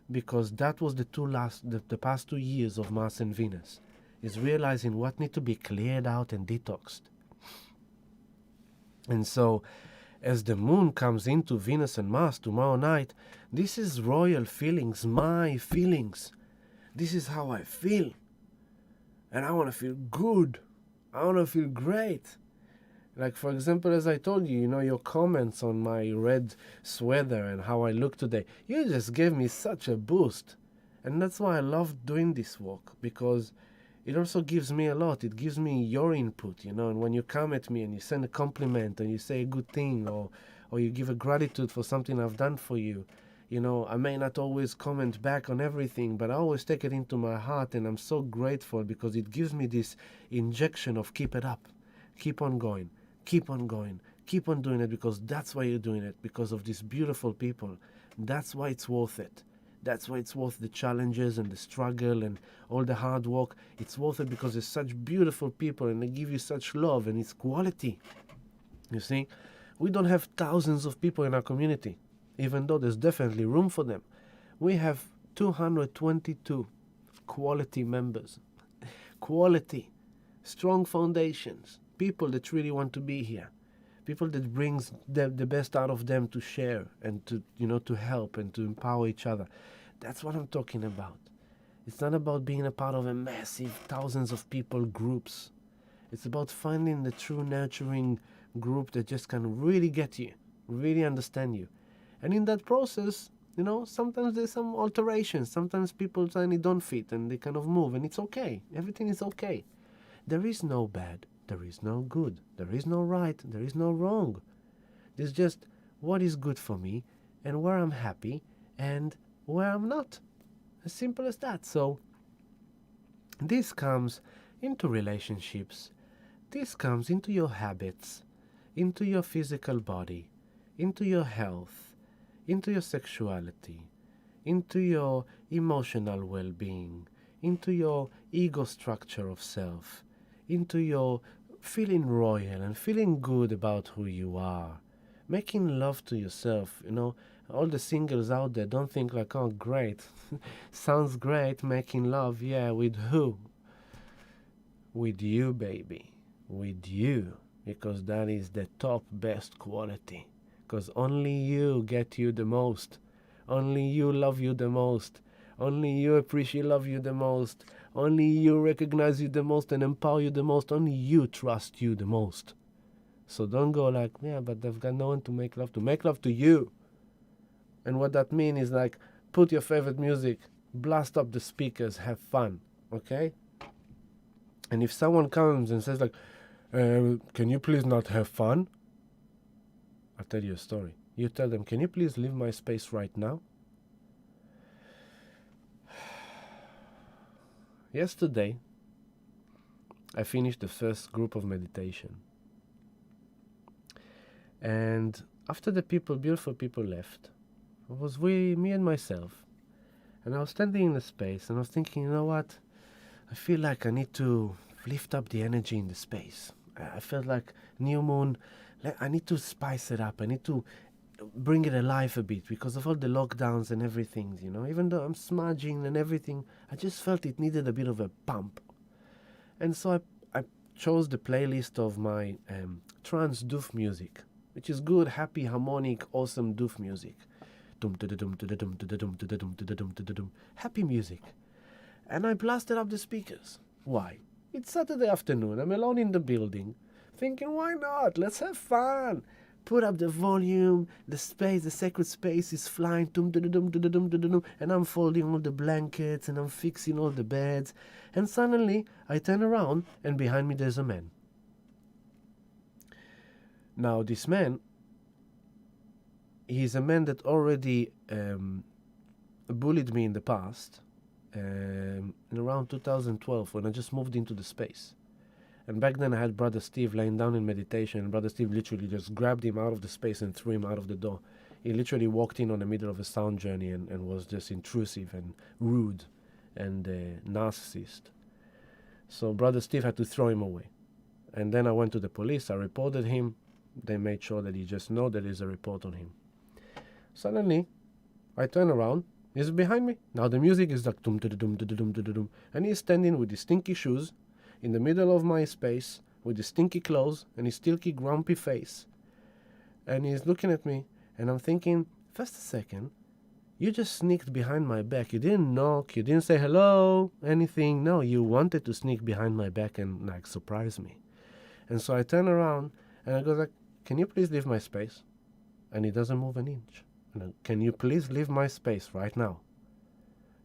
Because that was the past 2 years of Mars and Venus, is realizing what need to be cleared out and detoxed. And so, as the moon comes into Venus and Mars tomorrow night, this is royal feelings, my feelings. This is how I feel. And I want to feel good. I want to feel great. Like, for example, as I told you, your comments on my red sweater and how I look today, you just gave me such a boost. And that's why I love doing this work, because it also gives me a lot. It gives me your input, and when you come at me and you send a compliment and you say a good thing or you give a gratitude for something I've done for you, I may not always comment back on everything, but I always take it into my heart, and I'm so grateful because it gives me this injection of keep it up, keep on going. Keep on going. Keep on doing it, because that's why you're doing it, because of these beautiful people. That's why it's worth it. That's why it's worth the challenges and the struggle and all the hard work. It's worth it because there's such beautiful people and they give you such love, and it's quality. You see, we don't have thousands of people in our community, even though there's definitely room for them. We have 222 quality members. Quality. Strong foundations. People that really want to be here, people that brings the best out of them to share and to help and to empower each other. That's what I'm talking about. It's not about being a part of a massive thousands of people groups. It's about finding the true nurturing group that just can really get you, really understand you. And in that process, sometimes there's some alterations. Sometimes people suddenly don't fit and they kind of move, and it's okay. Everything is okay. There is no bad. There is no good. There is no right. There is no wrong. There's just what is good for me and where I'm happy and where I'm not. As simple as that. So this comes into relationships. This comes into your habits, into your physical body, into your health, into your sexuality, into your emotional well-being, into your ego structure of self, into your feeling royal and feeling good about who you are, making love to yourself. All the singles out there, don't think like, oh, great, sounds great, making love. Yeah, with who? With you, baby, with you, because that is the top best quality, because only you get you the most, only you love you the most, only you appreciate love you the most, only you recognize you the most and empower you the most. Only you trust you the most. So don't go like, yeah, but I've got no one to make love to. Make love to you. And what that means is like, put your favorite music, blast up the speakers, have fun, okay? And if someone comes and says like, can you please not have fun? I'll tell you a story. You tell them, can you please leave my space right now? Yesterday, I finished the first group of meditation. And after the beautiful people left, it was me and myself. And I was standing in the space and I was thinking, you know what? I feel like I need to lift up the energy in the space. I felt like new moon, I need to spice it up. I need to bring it alive a bit because of all the lockdowns and everything, even though I'm smudging and everything, I just felt it needed a bit of a pump. And so I chose the playlist of my trance doof music, which is good, happy, harmonic, awesome doof music. Happy music. And I blasted up the speakers. Why? It's Saturday afternoon, I'm alone in the building, thinking, why not? Let's have fun. Put up the volume, the space, the sacred space is flying, and I'm folding all the blankets and I'm fixing all the beds. And suddenly I turn around and behind me there's a man. Now this man he's a man that already bullied me in the past, in around 2012 when I just moved into the space. And back then I had Brother Steve laying down in meditation, and Brother Steve literally just grabbed him out of the space and threw him out of the door. He literally walked in on the middle of a sound journey and was just intrusive and rude and narcissist. So Brother Steve had to throw him away. And then I went to the police, I reported him. They made sure that he just know that there's a report on him. Suddenly, I turn around, he's behind me. Now the music is like dum dum dum dum dum dum dum, and he's standing with his stinky shoes in the middle of my space with his stinky clothes and his stinky grumpy face. And he's looking at me, and I'm thinking, first a second, you just sneaked behind my back. You didn't knock, you didn't say hello, anything. No, you wanted to sneak behind my back and like surprise me. And so I turn around and I go like, can you please leave my space? And he doesn't move an inch. And can you please leave my space right now?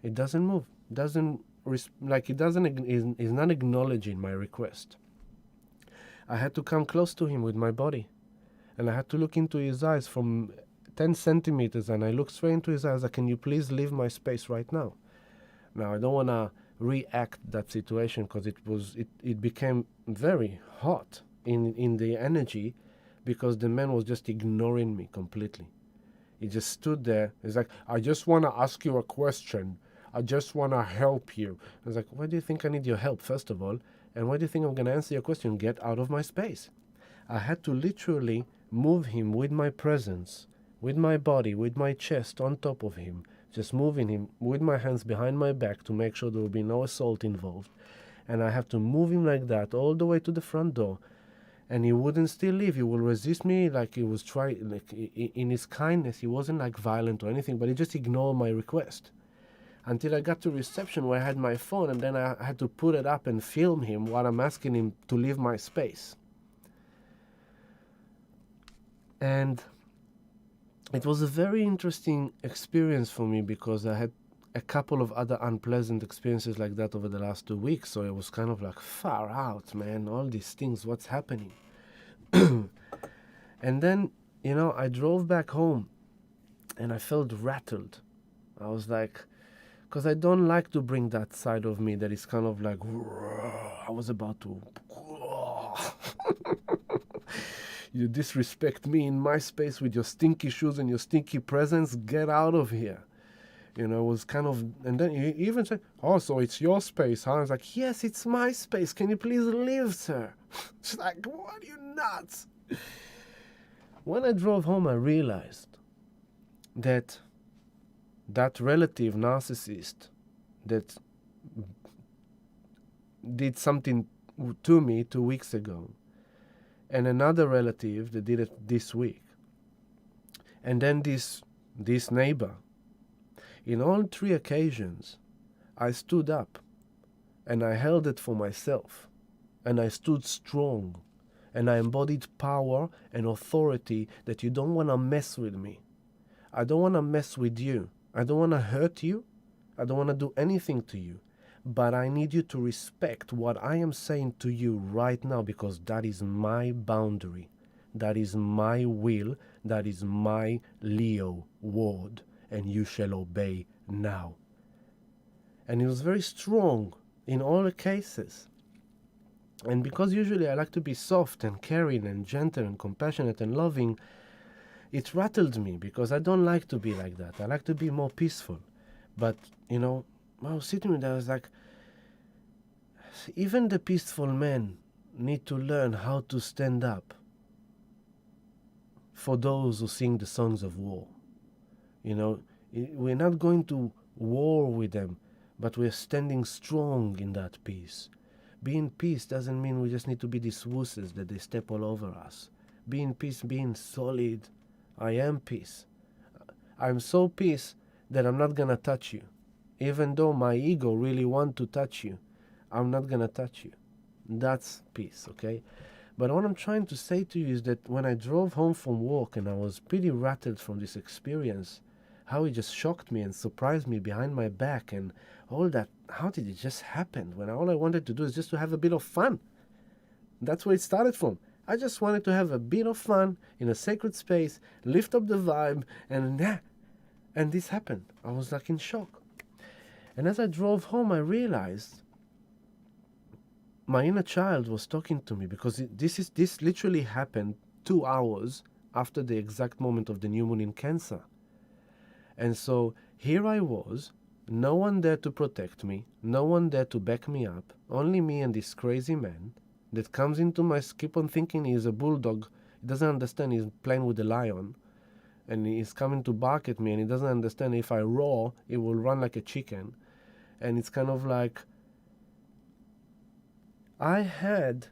It doesn't move. He's not acknowledging my request. I had to come close to him with my body. And I had to look into his eyes from 10 centimeters, and I looked straight into his eyes like, can you please leave my space right now? Now, I don't want to react that situation because it became very hot in the energy because the man was just ignoring me completely. He just stood there. He's like, I just want to ask you a question. I just want to help you. I was like, why do you think I need your help, first of all? And why do you think I'm going to answer your question? Get out of my space. I had to literally move him with my presence, with my body, with my chest on top of him, just moving him with my hands behind my back to make sure there will be no assault involved. And I have to move him like that all the way to the front door. And he wouldn't still leave. He will resist me like he was trying, like in his kindness. He wasn't like violent or anything, but he just ignored my request. Until I got to reception where I had my phone, and then I had to put it up and film him while I'm asking him to leave my space. And it was a very interesting experience for me because I had a couple of other unpleasant experiences like that over the last 2 weeks. So it was kind of like, far out, man, all these things, what's happening? And then, I drove back home and I felt rattled. I was like, because I don't like to bring that side of me that is kind of like, I was about to, you disrespect me in my space with your stinky shoes and your stinky presence, get out of here. It was kind of, and then he even said, oh, so it's your space, huh? I was like, yes, it's my space. Can you please leave, sir? She's like, what, are you nuts? When I drove home, I realized that relative narcissist that did something to me 2 weeks ago, and another relative that did it this week, and then this neighbor, in all 3 occasions, I stood up and I held it for myself, and I stood strong, and I embodied power and authority that you don't want to mess with me. I don't want to mess with you. I don't want to hurt you. I don't want to do anything to you. But I need you to respect what I am saying to you right now, because that is my boundary. That is my will. That is my Leo word. And you shall obey now. And it was very strong in all the cases. And because usually I like to be soft and caring and gentle and compassionate and loving, it rattled me because I don't like to be like that. I like to be more peaceful. But, I was sitting there, I was like, even the peaceful men need to learn how to stand up for those who sing the songs of war. We're not going to war with them, but we're standing strong in that peace. Being peace doesn't mean we just need to be these wusses that they step all over us. Being peace, being solid. I am peace. I'm so peace that I'm not going to touch you. Even though my ego really wants to touch you, I'm not going to touch you. That's peace, okay? But what I'm trying to say to you is that when I drove home from work and I was pretty rattled from this experience, how it just shocked me and surprised me behind my back and all that. How did it just happen when all I wanted to do is just to have a bit of fun? That's where it started from. I just wanted to have a bit of fun in a sacred space, lift up the vibe, and this happened. I was like in shock. And as I drove home, I realized my inner child was talking to me, because this literally happened 2 hours after the exact moment of the new moon in Cancer. And so here I was, no one there to protect me, no one there to back me up, only me and this crazy man that comes into my, keep on thinking he's a bulldog. He doesn't understand he's playing with a lion, and he's coming to bark at me, and he doesn't understand if I roar, he will run like a chicken. And it's kind of like I had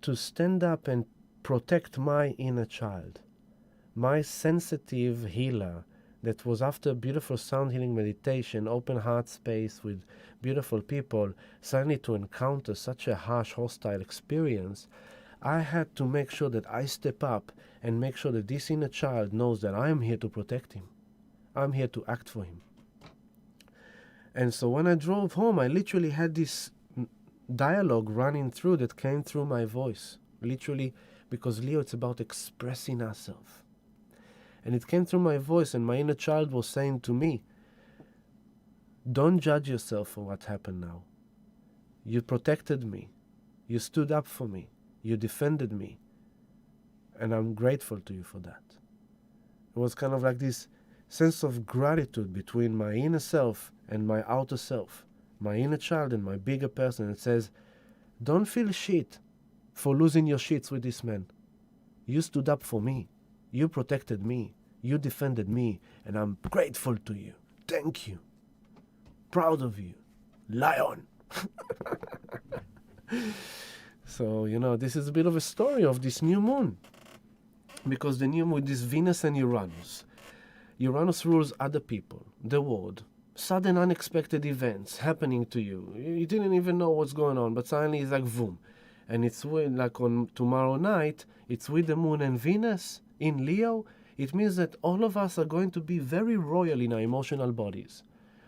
to stand up and protect my inner child, my sensitive healer that was, after beautiful sound healing meditation, open heart space with beautiful people, suddenly to encounter such a harsh, hostile experience. I had to make sure that I step up and make sure that this inner child knows that I am here to protect him. I'm here to act for him. And so when I drove home, I literally had this dialogue running through that came through my voice. Literally, because Leo, it's about expressing ourselves. And it came through my voice, and my inner child was saying to me, don't judge yourself for what happened now. You protected me. You stood up for me. You defended me. And I'm grateful to you for that. It was kind of like this sense of gratitude between my inner self and my outer self, my inner child and my bigger person. It says, don't feel shit for losing your shits with this man. You stood up for me. You protected me. You defended me. And I'm grateful to you. Thank you. Proud of you. Lion. So, this is a bit of a story of this new moon. Because the new moon is Venus and Uranus. Uranus rules other people, the world. Sudden unexpected events happening to you. You didn't even know what's going on, but suddenly it's like boom. And it's like on tomorrow night, it's with the moon and Venus in Leo. It means that all of us are going to be very royal in our emotional bodies.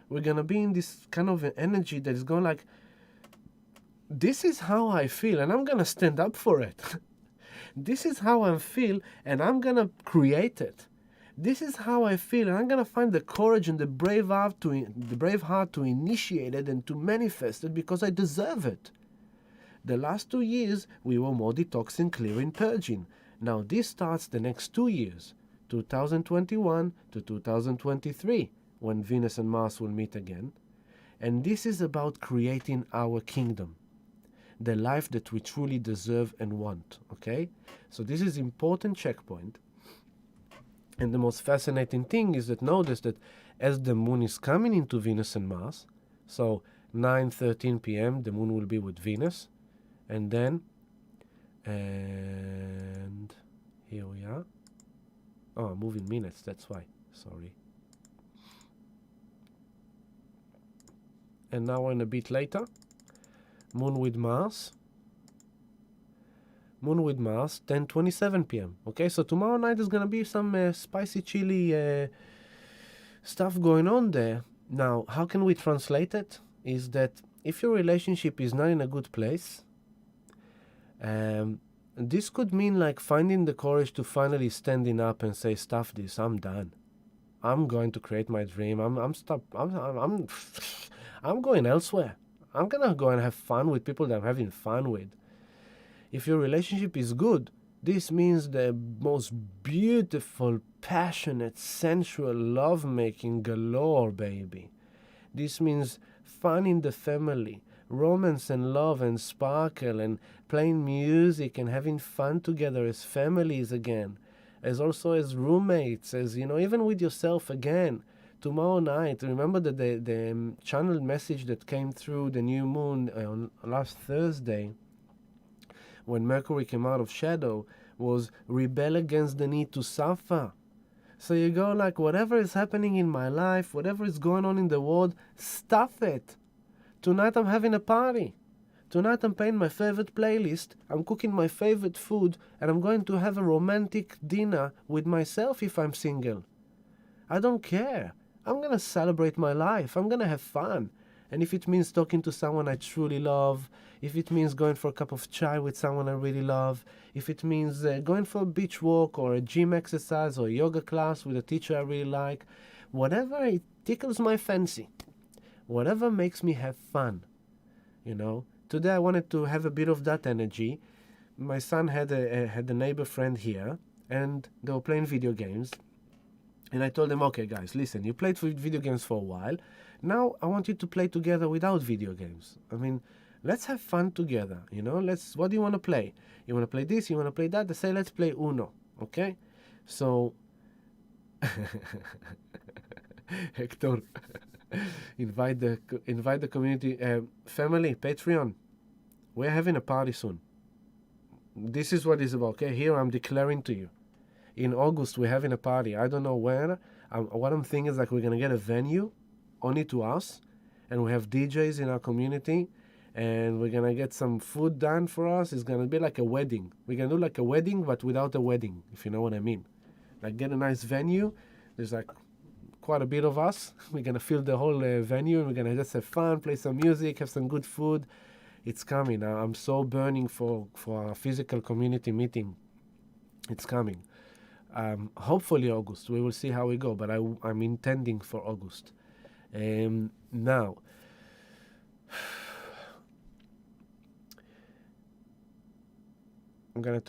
We're going to be in this kind of an energy that is going like, this is how I feel, and I'm going to stand up for it. This is how I feel, and I'm going to create it. This is how I feel, and I'm going to find the courage and the brave heart to initiate it and to manifest it, because I deserve it. The last 2 years, we were more detoxing, clearing, purging. Now this starts the next 2 years, 2021 to 2023, when Venus and Mars will meet again. And this is about creating our kingdom, the life that we truly deserve and want, okay? So this is important checkpoint. And the most fascinating thing is that notice that as the moon is coming into Venus and Mars, so 9:13 p.m. the moon will be with Venus, and then, and here we are. Oh, I'm moving minutes, that's why, sorry. And now we're a bit later, moon with Mars. Moon with Mars, 10:27 p.m. Okay, so tomorrow night is going to be some spicy chili stuff going on there. Now, how can we translate it? Is that if your relationship is not in a good place, this could mean like finding the courage to finally standing up and say, stuff this, I'm done. I'm going to create my dream. I'm going elsewhere. I'm going to go and have fun with people that I'm having fun with. If your relationship is good, this means the most beautiful, passionate, sensual love-making galore, baby. This means fun in the family, romance and love and sparkle and playing music and having fun together as families again, as also as roommates, as, even with yourself again. Tomorrow night, remember that the channeled message that came through the new moon on last Thursday, when Mercury came out of shadow, was rebel against the need to suffer. So you go like, whatever is happening in my life, whatever is going on in the world, stuff it. Tonight I'm having a party. Tonight I'm playing my favorite playlist, I'm cooking my favorite food, and I'm going to have a romantic dinner with myself if I'm single. I don't care. I'm going to celebrate my life. I'm going to have fun. And if it means talking to someone I truly love, if it means going for a cup of chai with someone I really love, if it means going for a beach walk or a gym exercise or a yoga class with a teacher I really like, whatever it tickles my fancy, whatever makes me have fun, you know. Today I wanted to have a bit of that energy. My son had a neighbor friend here, and they were playing video games. And I told them, okay, guys, listen, you played video games for a while. Now I want you to play together without video games. I mean, let's have fun together, you know. What do you want to play? You want to play this? You want to play that? They say, let's play Uno, okay? So, Hector, invite the community, family, Patreon. We're having a party soon. This is what it's about, okay? Here I'm declaring to you. In August, we're having a party. I don't know where. What I'm thinking is like we're going to get a venue only to us, and we have DJs in our community, and we're going to get some food done for us. It's going to be like a wedding. We're going to do like a wedding, but without a wedding, if you know what I mean. Like get a nice venue. There's like quite a bit of us. We're going to fill the whole venue, and we're going to just have fun, play some music, have some good food. It's coming. I'm so burning for a physical community meeting. It's coming. Hopefully August. We will see how we go, but I'm intending for August. Now, I'm gonna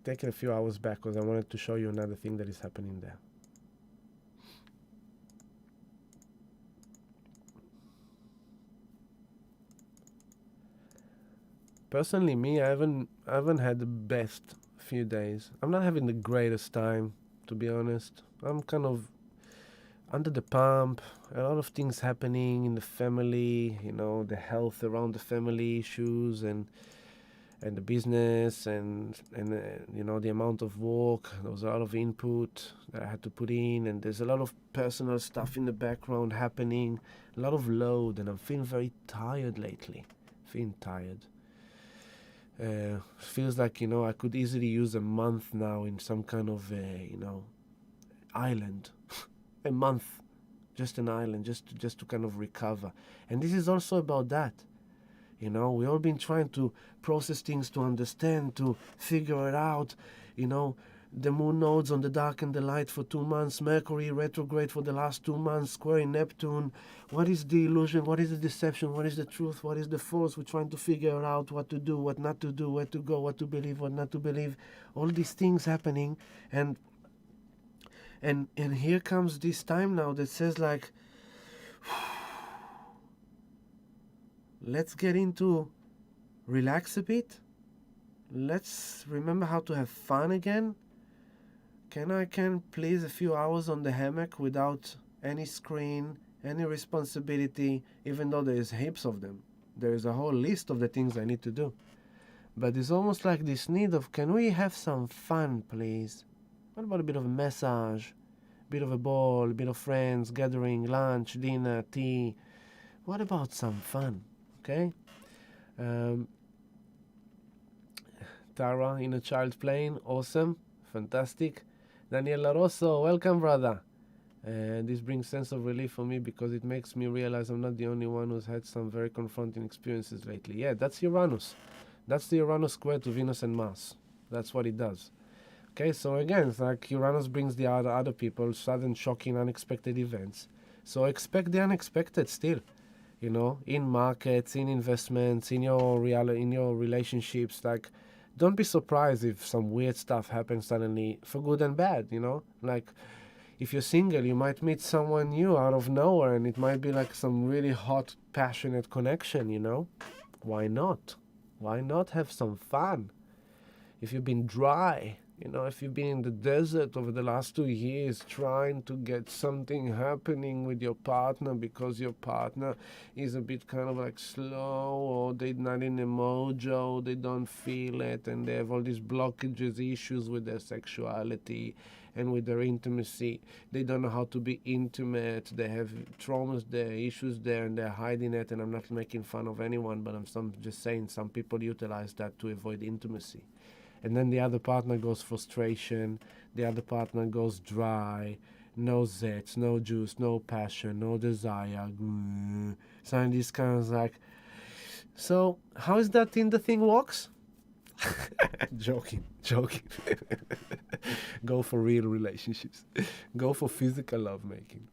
take it a few hours back because I wanted to show you another thing that is happening there. Personally, me, I haven't had the best few days. I'm not having the greatest time, to be honest. I'm kind of under the pump. A lot of things happening in the family, you know, the health around the family issues and the business and you know, the amount of work. There was a lot of input that I had to put in, and there's a lot of personal stuff in the background happening, a lot of load, and I'm feeling very tired lately. Feeling tired. Feels like, you know, I could easily use a month now in some kind of, you know, island. A month. Just an island, just to kind of recover. And this is also about that. You know, we all been trying to process things, to understand, to figure it out. You know, the moon nodes on the dark and the light for 2 months, Mercury retrograde for the last 2 months, square in Neptune. What is the illusion? What is the deception? What is the truth? What is the false? We're trying to figure out what to do, what not to do, where to go, what to believe, what not to believe. All these things happening, and here comes this time now that says like, let's get into relax a bit. Let's remember how to have fun again. Can I please a few hours on the hammock without any screen, any responsibility, even though there is heaps of them. There is a whole list of the things I need to do. But it's almost like this need of, can we have some fun, please? What about a bit of a massage, a bit of a ball, a bit of friends, gathering, lunch, dinner, tea? What about some fun, okay? Tara, inner child playing, awesome, fantastic. Daniel Larosso, welcome, brother. This brings sense of relief for me because it makes me realize I'm not the only one who's had some very confronting experiences lately. Yeah, that's Uranus. That's the Uranus square to Venus and Mars. That's what it does. Okay, so again, it's like Uranus brings the other people, sudden, shocking, unexpected events. So expect the unexpected still, you know, in markets, in investments, in your relationships. Like, don't be surprised if some weird stuff happens suddenly, for good and bad, you know? Like, if you're single, you might meet someone new out of nowhere, and it might be like some really hot, passionate connection, you know? Why not? Why not have some fun? If you've been dry, you know, if you've been in the desert over the last 2 years trying to get something happening with your partner because your partner is a bit kind of like slow, or they're not in a mojo, they don't feel it, and they have all these blockages, issues with their sexuality and with their intimacy. They don't know how to be intimate. They have traumas there, issues there, and they're hiding it. And I'm not making fun of anyone, but I'm just saying some people utilize that to avoid intimacy. And then the other partner goes frustration, the other partner goes dry, no zest, no juice, no passion, no desire. Something this kind of like. So how is that in the thing works? Joking, joking. Go for real relationships. Go for physical lovemaking.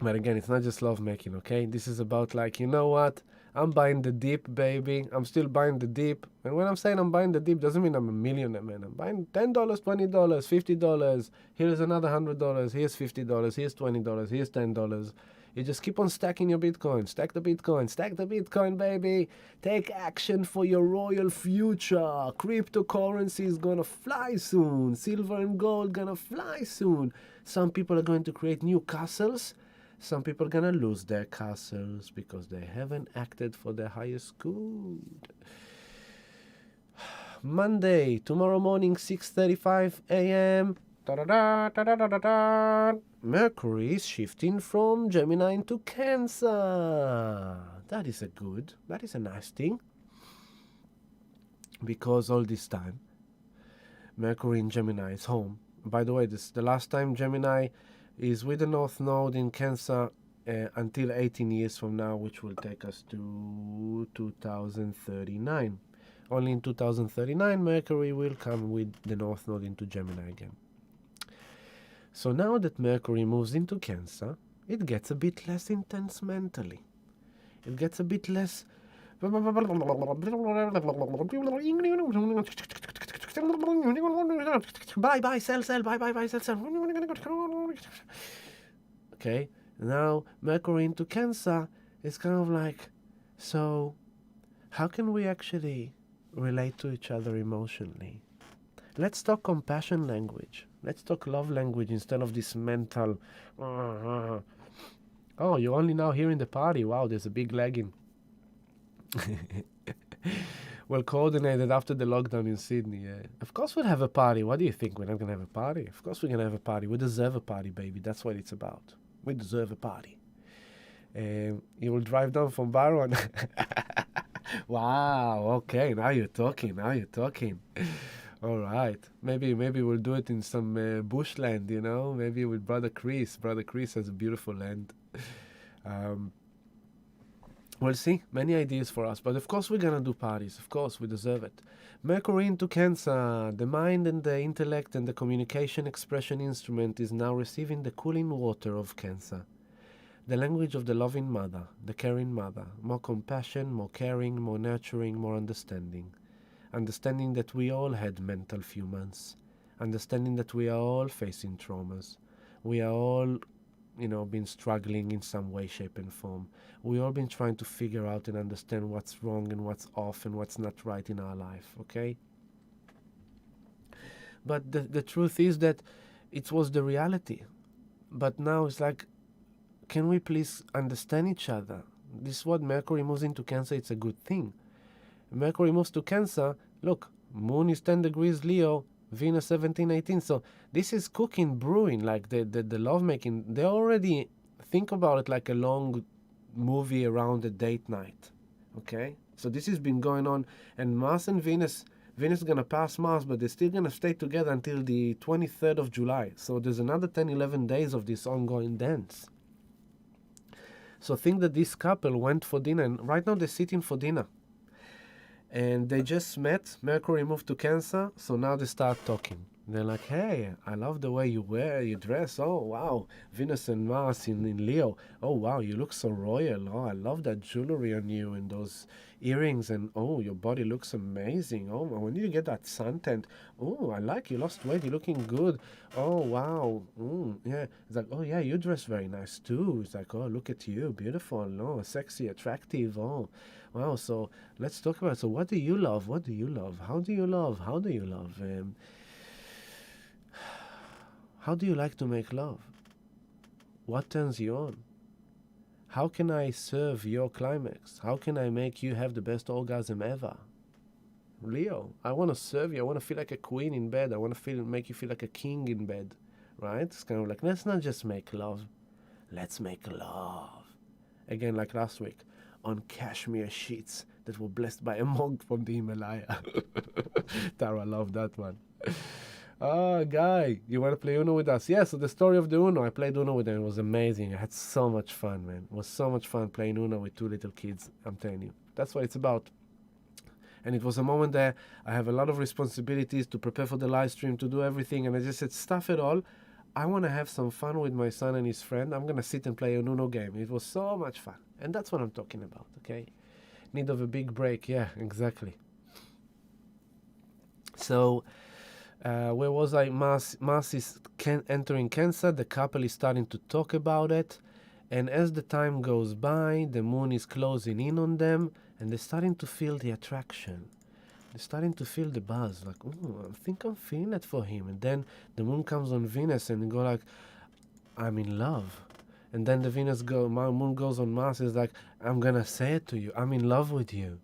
But again, it's not just lovemaking, okay? This is about like, you know what? I'm buying the deep, baby. I'm still buying the deep. And when I'm saying I'm buying the deep, doesn't mean I'm a millionaire, man. I'm buying $10, $20, $50. Here's another $100. Here's $50. Here's $20. Here's $10. You just keep on stacking your Bitcoin. Stack the Bitcoin. Stack the Bitcoin, baby. Take action for your royal future. Cryptocurrency is gonna fly soon. Silver and gold gonna fly soon. Some people are going to create new castles. Some people are gonna lose their castles because they haven't acted for their highest good. Monday, tomorrow morning, 6:35 a.m. Mercury is shifting from Gemini into Cancer. That is a nice thing. Because all this time, Mercury in Gemini is home. By the way, this is the last time Gemini is with the North Node in Cancer until 18 years from now, which will take us to 2039. Only in 2039, Mercury will come with the North Node into Gemini again. So now that Mercury moves into Cancer, it gets a bit less intense mentally. It gets a bit less... Buy, sell, buy, sell. Okay, now Mercury into Cancer is kind of like, so how can we actually relate to each other emotionally? Let's talk compassion language. Let's talk love language instead of this mental. Oh, you're only now hearing the party. Wow, there's a big lagging. Well coordinated after the lockdown in Sydney. Of course we'll have a party. What do you think? We're not going to have a party? Of course we're going to have a party. We deserve a party, baby. That's what it's about. We deserve a party. You will drive down from Byron. Wow, okay, now you're talking. All right. Maybe we'll do it in some bushland, you know? Maybe with Brother Chris. Brother Chris has a beautiful land. We'll see. Many ideas for us. But of course we're going to do parties. Of course, we deserve it. Mercury into Cancer. The mind and the intellect and the communication expression instrument is now receiving the cooling water of Cancer. The language of the loving mother, the caring mother. More compassion, more caring, more nurturing, more understanding. Understanding that we all had mental few months. Understanding that we are all facing traumas. We are all, been struggling in some way, shape, and form. We all been trying to figure out and understand what's wrong and what's off and what's not right in our life, okay? But the truth is that it was the reality. But now it's like, can we please understand each other? This is what Mercury moves into Cancer. It's a good thing. Mercury moves to Cancer. Look, Moon is 10 degrees Leo, Venus 17, 18. So this is cooking, brewing, like the lovemaking. They already think about it like a long movie around a date night. Okay? So this has been going on. And Mars and Venus is going to pass Mars, but they're still going to stay together until the 23rd of July. So there's another 10, 11 days of this ongoing dance. So think that this couple went for dinner, and right now they're sitting for dinner. And they just met. Mercury moved to Cancer, so now they start talking. They're like, hey, I love the way you dress. Oh, wow. Venus and Mars in Leo. Oh, wow, you look so royal. Oh, I love that jewelry on you and those earrings. And, oh, your body looks amazing. Oh, when did you get that suntan? Oh, I like you lost weight. You're looking good. Oh, wow. Yeah. It's like, oh, yeah, you dress very nice, too. It's like, oh, look at you. Beautiful. Oh, sexy, attractive. Oh, wow. So let's talk about it. So what do you love? What do you love? How do you love? How do you love? How do you like to make love? What turns you on? How can I serve your climax? How can I make you have the best orgasm ever? Leo, I want to serve you. I want to feel like a queen in bed. I want to make you feel like a king in bed. Right? It's kind of like, let's not just make love. Let's make love. Again, like last week, on cashmere sheets that were blessed by a monk from the Himalaya. Tara loved that one. Oh, guy, you want to play Uno with us? Yeah, so the story of the Uno, I played Uno with them. It was amazing. I had so much fun, man. It was so much fun playing Uno with two little kids. I'm telling you. That's what it's about. And it was a moment that I have a lot of responsibilities to prepare for the live stream, to do everything. And I just said, stuff it all. I want to have some fun with my son and his friend. I'm going to sit and play an Uno game. It was so much fun. And that's what I'm talking about, okay? Need of a big break. Yeah, exactly. So, where was I? Mars is entering Cancer. The couple is starting to talk about it. And as the time goes by, the moon is closing in on them. And they're starting to feel the attraction. They're starting to feel the buzz. Like, oh, I think I'm feeling it for him. And then the moon comes on Venus and they go like, I'm in love. And then the moon goes on Mars. Is like, I'm going to say it to you. I'm in love with you.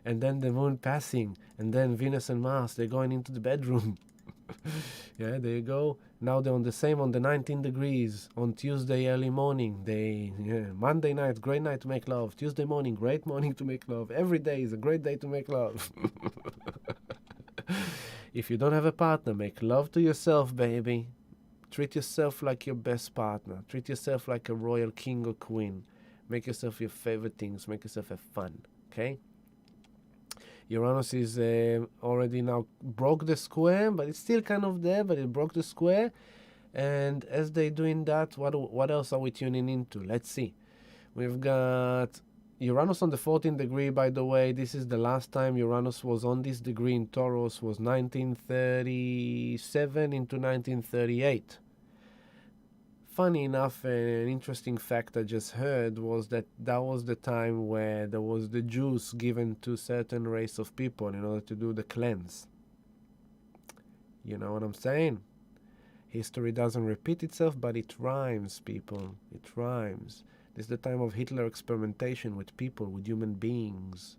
And then the moon passing. And then Venus and Mars, they're going into the bedroom. Yeah, there you go. Now they're on the 19 degrees on Tuesday early morning. Monday night, great night to make love. Tuesday morning, great morning to make love. Every day is a great day to make love. If you don't have a partner, make love to yourself, baby. Treat yourself like your best partner. Treat yourself like a royal king or queen. Make yourself your favorite things. Make yourself have fun, okay? Uranus is already now broke the square, but it's still kind of there, but it broke the square. And as they're doing that, what else are we tuning into? Let's see. We've got Uranus on the 14th degree, by the way. This is the last time Uranus was on this degree in Taurus, was 1937 into 1938. Funny enough, an interesting fact I just heard was that was the time where there was the juice given to certain race of people in order to do the cleanse. You know what I'm saying? History doesn't repeat itself, but it rhymes, people. It rhymes. This is the time of Hitler experimentation with people, with human beings.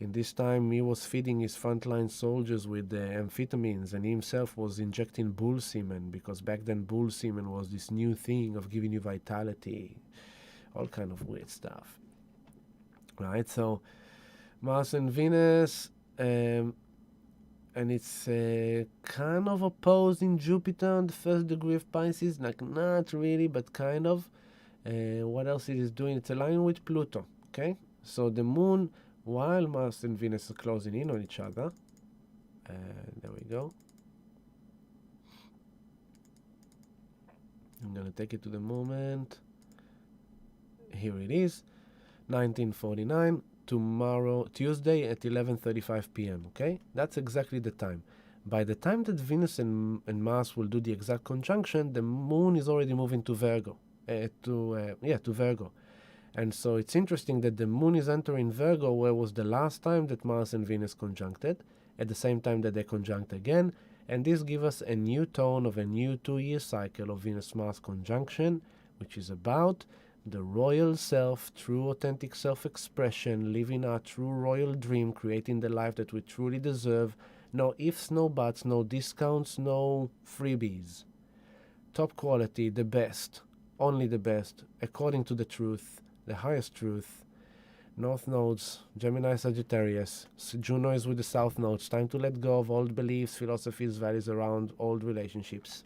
In this time, he was feeding his frontline soldiers with amphetamines, and he himself was injecting bull semen, because back then bull semen was this new thing of giving you vitality, all kind of weird stuff. Right? So Mars and Venus, and it's kind of opposing Jupiter on the first degree of Pisces, like not really, but kind of. What else it is doing? It's aligning with Pluto. Okay, so the moon, while Mars and Venus are closing in on each other, there we go. I'm gonna take it to the moment. Here it is, 1949. Tomorrow, Tuesday at 11:35 p.m. Okay, that's exactly the time. By the time that Venus and Mars will do the exact conjunction, the moon is already moving to Virgo. To Virgo. And so it's interesting that the moon is entering Virgo, where was the last time that Mars and Venus conjuncted, at the same time that they conjunct again. And this gives us a new tone of a new 2-year cycle of Venus-Mars conjunction, which is about the royal self, true authentic self-expression, living our true royal dream, creating the life that we truly deserve. No ifs, no buts, no discounts, no freebies. Top quality, the best, only the best, according to the truth, the highest truth. North nodes, Gemini, Sagittarius. Juno is with the South nodes. Time to let go of old beliefs, philosophies, values around old relationships.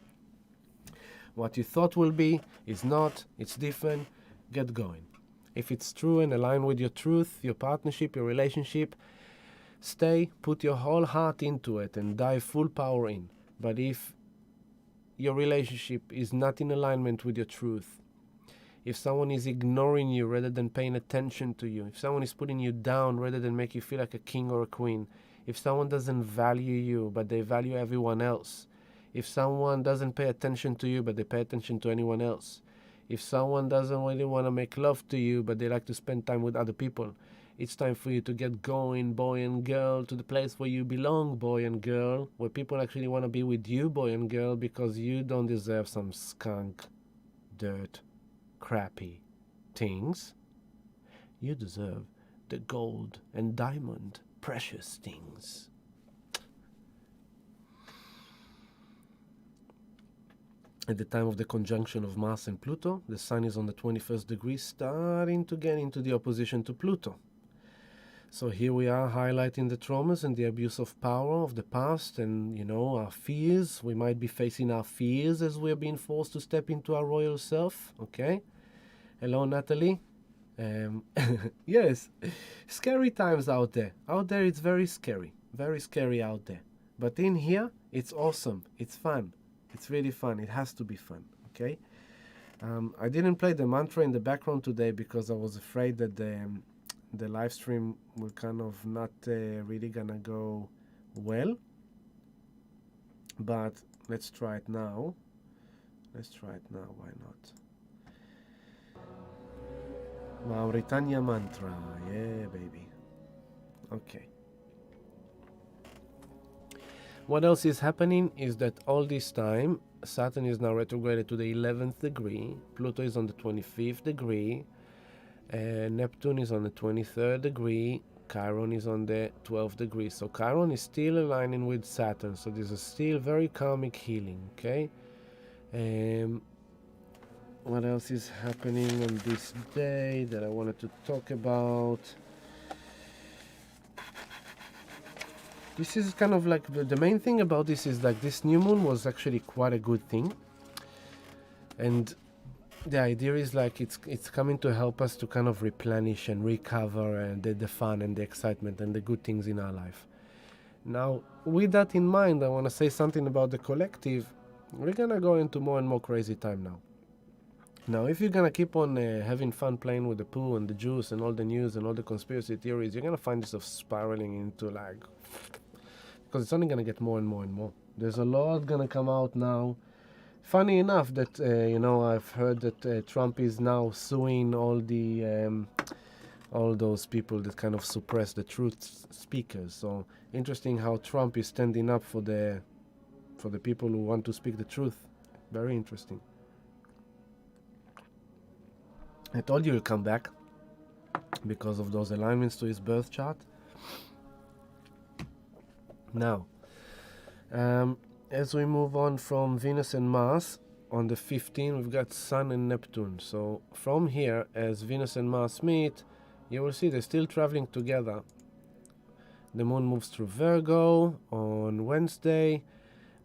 What you thought will be is not, it's different. Get going. If it's true and aligned with your truth, your partnership, your relationship, stay, put your whole heart into it and dive full power in. But if your relationship is not in alignment with your truth, if someone is ignoring you rather than paying attention to you, if someone is putting you down rather than make you feel like a king or a queen, if someone doesn't value you but they value everyone else, if someone doesn't pay attention to you but they pay attention to anyone else, if someone doesn't really want to make love to you but they like to spend time with other people, it's time for you to get going, boy and girl, to the place where you belong, boy and girl, where people actually want to be with you, boy and girl, because you don't deserve some skunk, dirt, crappy things. You deserve the gold and diamond, precious things. At the time of the conjunction of Mars and Pluto, the Sun is on the 21st degree, starting to get into the opposition to Pluto. So here we are highlighting the traumas and the abuse of power of the past, and our fears. We might be facing our fears as we're being forced to step into our royal self. Okay. Hello, Natalie. Yes, scary times out there. Out there, it's very scary out there. But in here, it's awesome. It's fun. It's really fun. It has to be fun. Okay. I didn't play the mantra in the background today because I was afraid that the live stream will kind of not really gonna go well. But let's try it now. Why not? Mauritania mantra. Yeah, baby. Okay. What else is happening is that all this time, Saturn is now retrograded to the 11th degree, Pluto is on the 25th degree, Neptune is on the 23rd degree, Chiron is on the 12th degree. So Chiron is still aligning with Saturn, so this is still very karmic healing, okay? What else is happening on this day that I wanted to talk about? This is kind of like the main thing about this is like this new moon was actually quite a good thing, and the idea is like it's coming to help us to kind of replenish and recover and the fun and the excitement and the good things in our life. Now, with that in mind, I want to say something about the collective. We're gonna go into more and more crazy time now. Now, if you're gonna keep on having fun playing with the poo and the juice and all the news and all the conspiracy theories, you're gonna find yourself spiraling into like, because it's only gonna get more and more and more. There's a lot gonna come out now. Funny enough that I've heard that Trump is now suing all those people that kind of suppress the truth speakers. So interesting how Trump is standing up for the people who want to speak the truth. Very interesting. I told you he'll come back because of those alignments to his birth chart. Now, as we move on from Venus and Mars, on the 15th we've got Sun and Neptune. So from here, as Venus and Mars meet, you will see they're still traveling together. The moon moves through Virgo on Wednesday.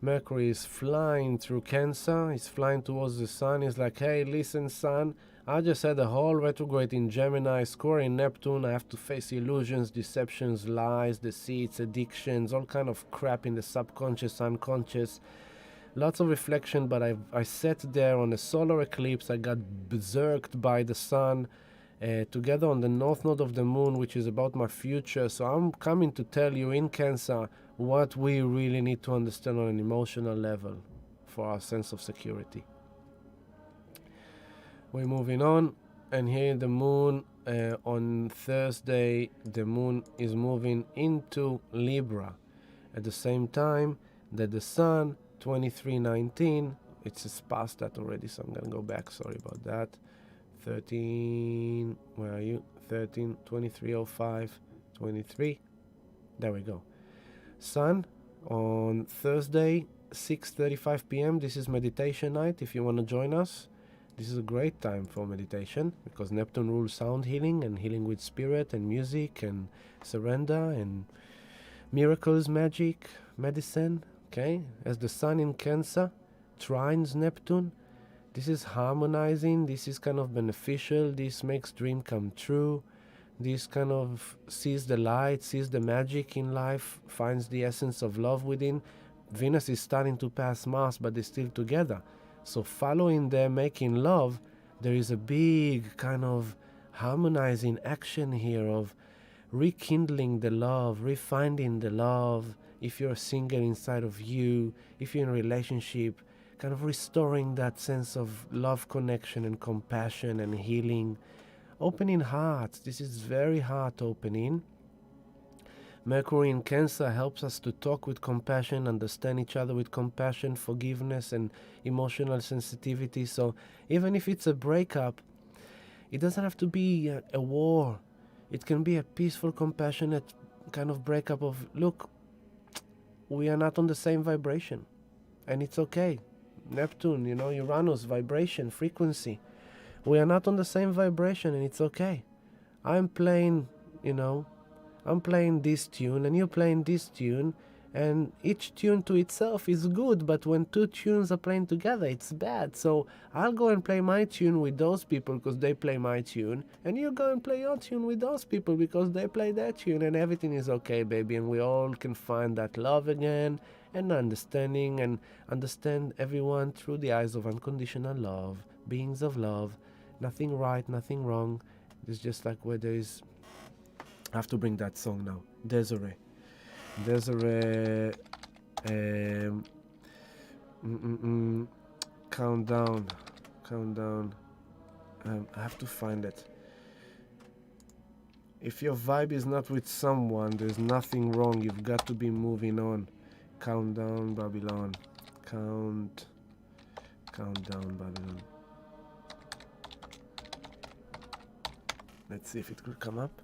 Mercury is flying through Cancer. He's flying towards the Sun. He's like, hey, listen, Sun, I just had a whole retrograde in Gemini, square in Neptune. I have to face illusions, deceptions, lies, deceits, addictions, all kind of crap in the subconscious, unconscious. Lots of reflection, but I sat there on a solar eclipse. I got berserked by the Sun, together on the north node of the moon, which is about my future. So I'm coming to tell you in Cancer what we really need to understand on an emotional level for our sense of security. We're moving on, and here the moon, on Thursday, the moon is moving into Libra at the same time that the Sun, 2319, it's past that already, so I'm going to go back, sorry about that. 13, where are you? 13, 2305, 23. There we go. Sun on Thursday, 6:35 p.m. This is meditation night. If you want to join us, this is a great time for meditation because Neptune rules sound healing and healing with spirit and music and surrender and miracles, magic, medicine. Okay, as the Sun in Cancer trines Neptune, this is harmonizing, this is kind of beneficial, this makes dream come true, this kind of sees the light, sees the magic in life, finds the essence of love within. Venus is starting to pass Mars, but they're still together. So following them, making love, there is a big kind of harmonizing action here of rekindling the love, refinding the love. If you're single inside of you, if you're in a relationship, kind of restoring that sense of love, connection, and compassion and healing. Opening hearts. This is very heart opening. Mercury in Cancer helps us to talk with compassion, understand each other with compassion, forgiveness, and emotional sensitivity. So even if it's a breakup, it doesn't have to be a war. It can be a peaceful, compassionate kind of breakup of, look, we are not on the same vibration, and it's okay. Neptune, Uranus, vibration, frequency. We are not on the same vibration, and it's okay. I'm playing, I'm playing this tune and you're playing this tune, and each tune to itself is good, but when two tunes are playing together, it's bad. So I'll go and play my tune with those people because they play my tune, and you go and play your tune with those people because they play their tune, and everything is okay, baby, and we all can find that love again and understanding, and understand everyone through the eyes of unconditional love, beings of love, nothing right, nothing wrong. It's just like where there is. I have to bring that song now. Desiree. Countdown. I have to find it. If your vibe is not with someone, there's nothing wrong. You've got to be moving on. Countdown, Babylon. Countdown, Babylon. Let's see if it could come up.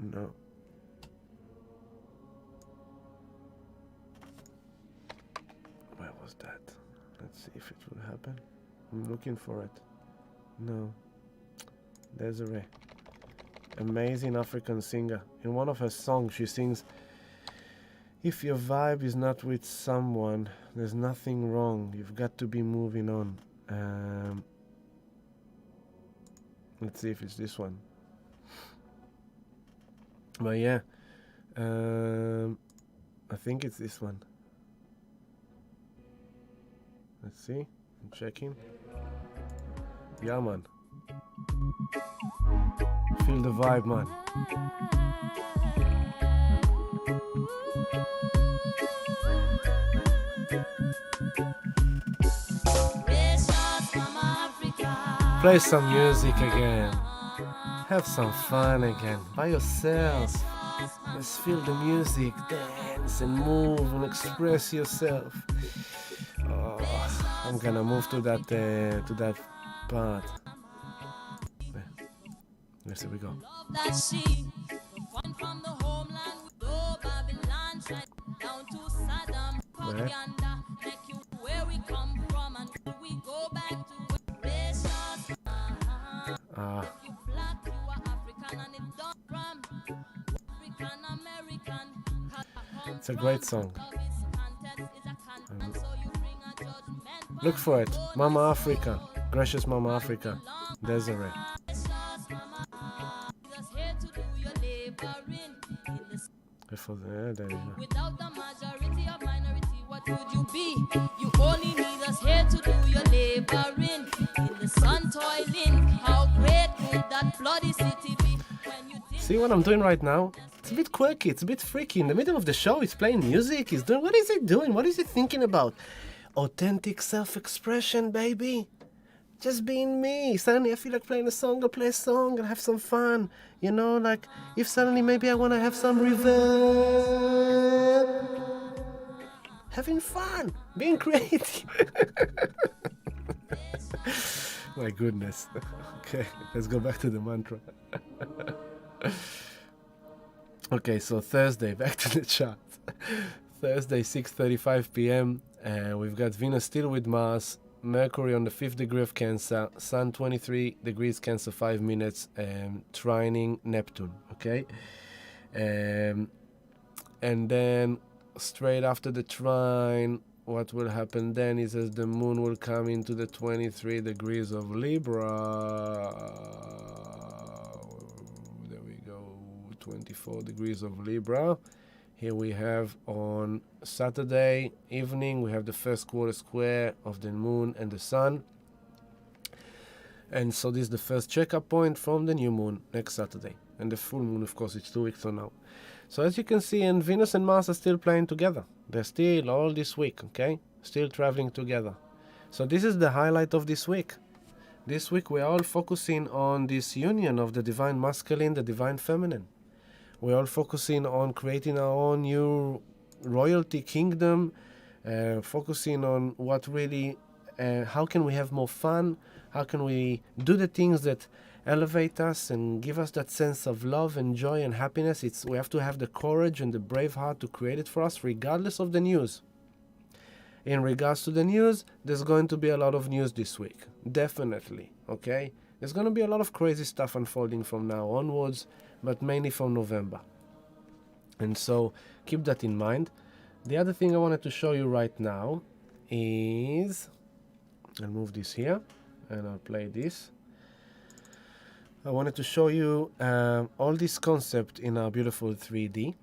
No. Where was that? Let's see if it will happen. I'm looking for it. No. Desiree. Amazing African singer. In one of her songs, she sings, if your vibe is not with someone, there's nothing wrong. You've got to be moving on. Let's see if it's this one. But yeah, I think it's this one. Let's see. I'm checking. Yeah, man. Feel the vibe, man. Play some music again. Have some fun again. By yourself. Just feel the music. Dance and move and express yourself. Oh, I'm gonna move to that part. Yes, here we go. Where? It's a great song. Look for it. Mama Africa. Gracious Mama Africa. Desiree. There you go. Without the majority of minority, what would you be? You only need us here to do your laboring. In the sun toiling, how great could that bloody city be? See what I'm doing right now? It's a bit quirky, it's a bit freaky. In the middle of the show, he's playing music. He's doing. What is he doing? What is he thinking about? Authentic self-expression, baby. Just being me. Suddenly I feel like playing a song, I'll play a song and have some fun. You know, like if suddenly maybe I want to have some reverb. Having fun. Being creative. My goodness. Okay, let's go back to the mantra. Okay, so Thursday, back to the chart. Thursday, 6:35 p.m. We've got Venus still with Mars. Mercury on the 5th degree of Cancer, Sun 23 degrees Cancer, 5 minutes, trining Neptune, okay? And then straight after the trine, what will happen then is as the moon will come into the 23 degrees of Libra. There we go, 24 degrees of Libra. Here we have on Saturday evening, we have the first quarter square of the moon and the sun. And so this is the first checkup point from the new moon next Saturday. And the full moon, of course, it's 2 weeks from now. So as you can see, and Venus and Mars are still playing together. They're still all this week, okay? Still traveling together. So this is the highlight of this week. This week we're all focusing on this union of the divine masculine, the divine feminine. We're all focusing on creating our own new royalty kingdom, focusing on what really, how can we have more fun? How can we do the things that elevate us and give us that sense of love and joy and happiness? We have to have the courage and the brave heart to create it for us, regardless of the news. In regards to the news, there's going to be a lot of news this week. Definitely, okay? There's going to be a lot of crazy stuff unfolding from now onwards, but mainly from November. And so keep that in mind. The other thing I wanted to show you right now is, I'll move this here and I'll play this. I wanted to show you all this concept in our beautiful 3D,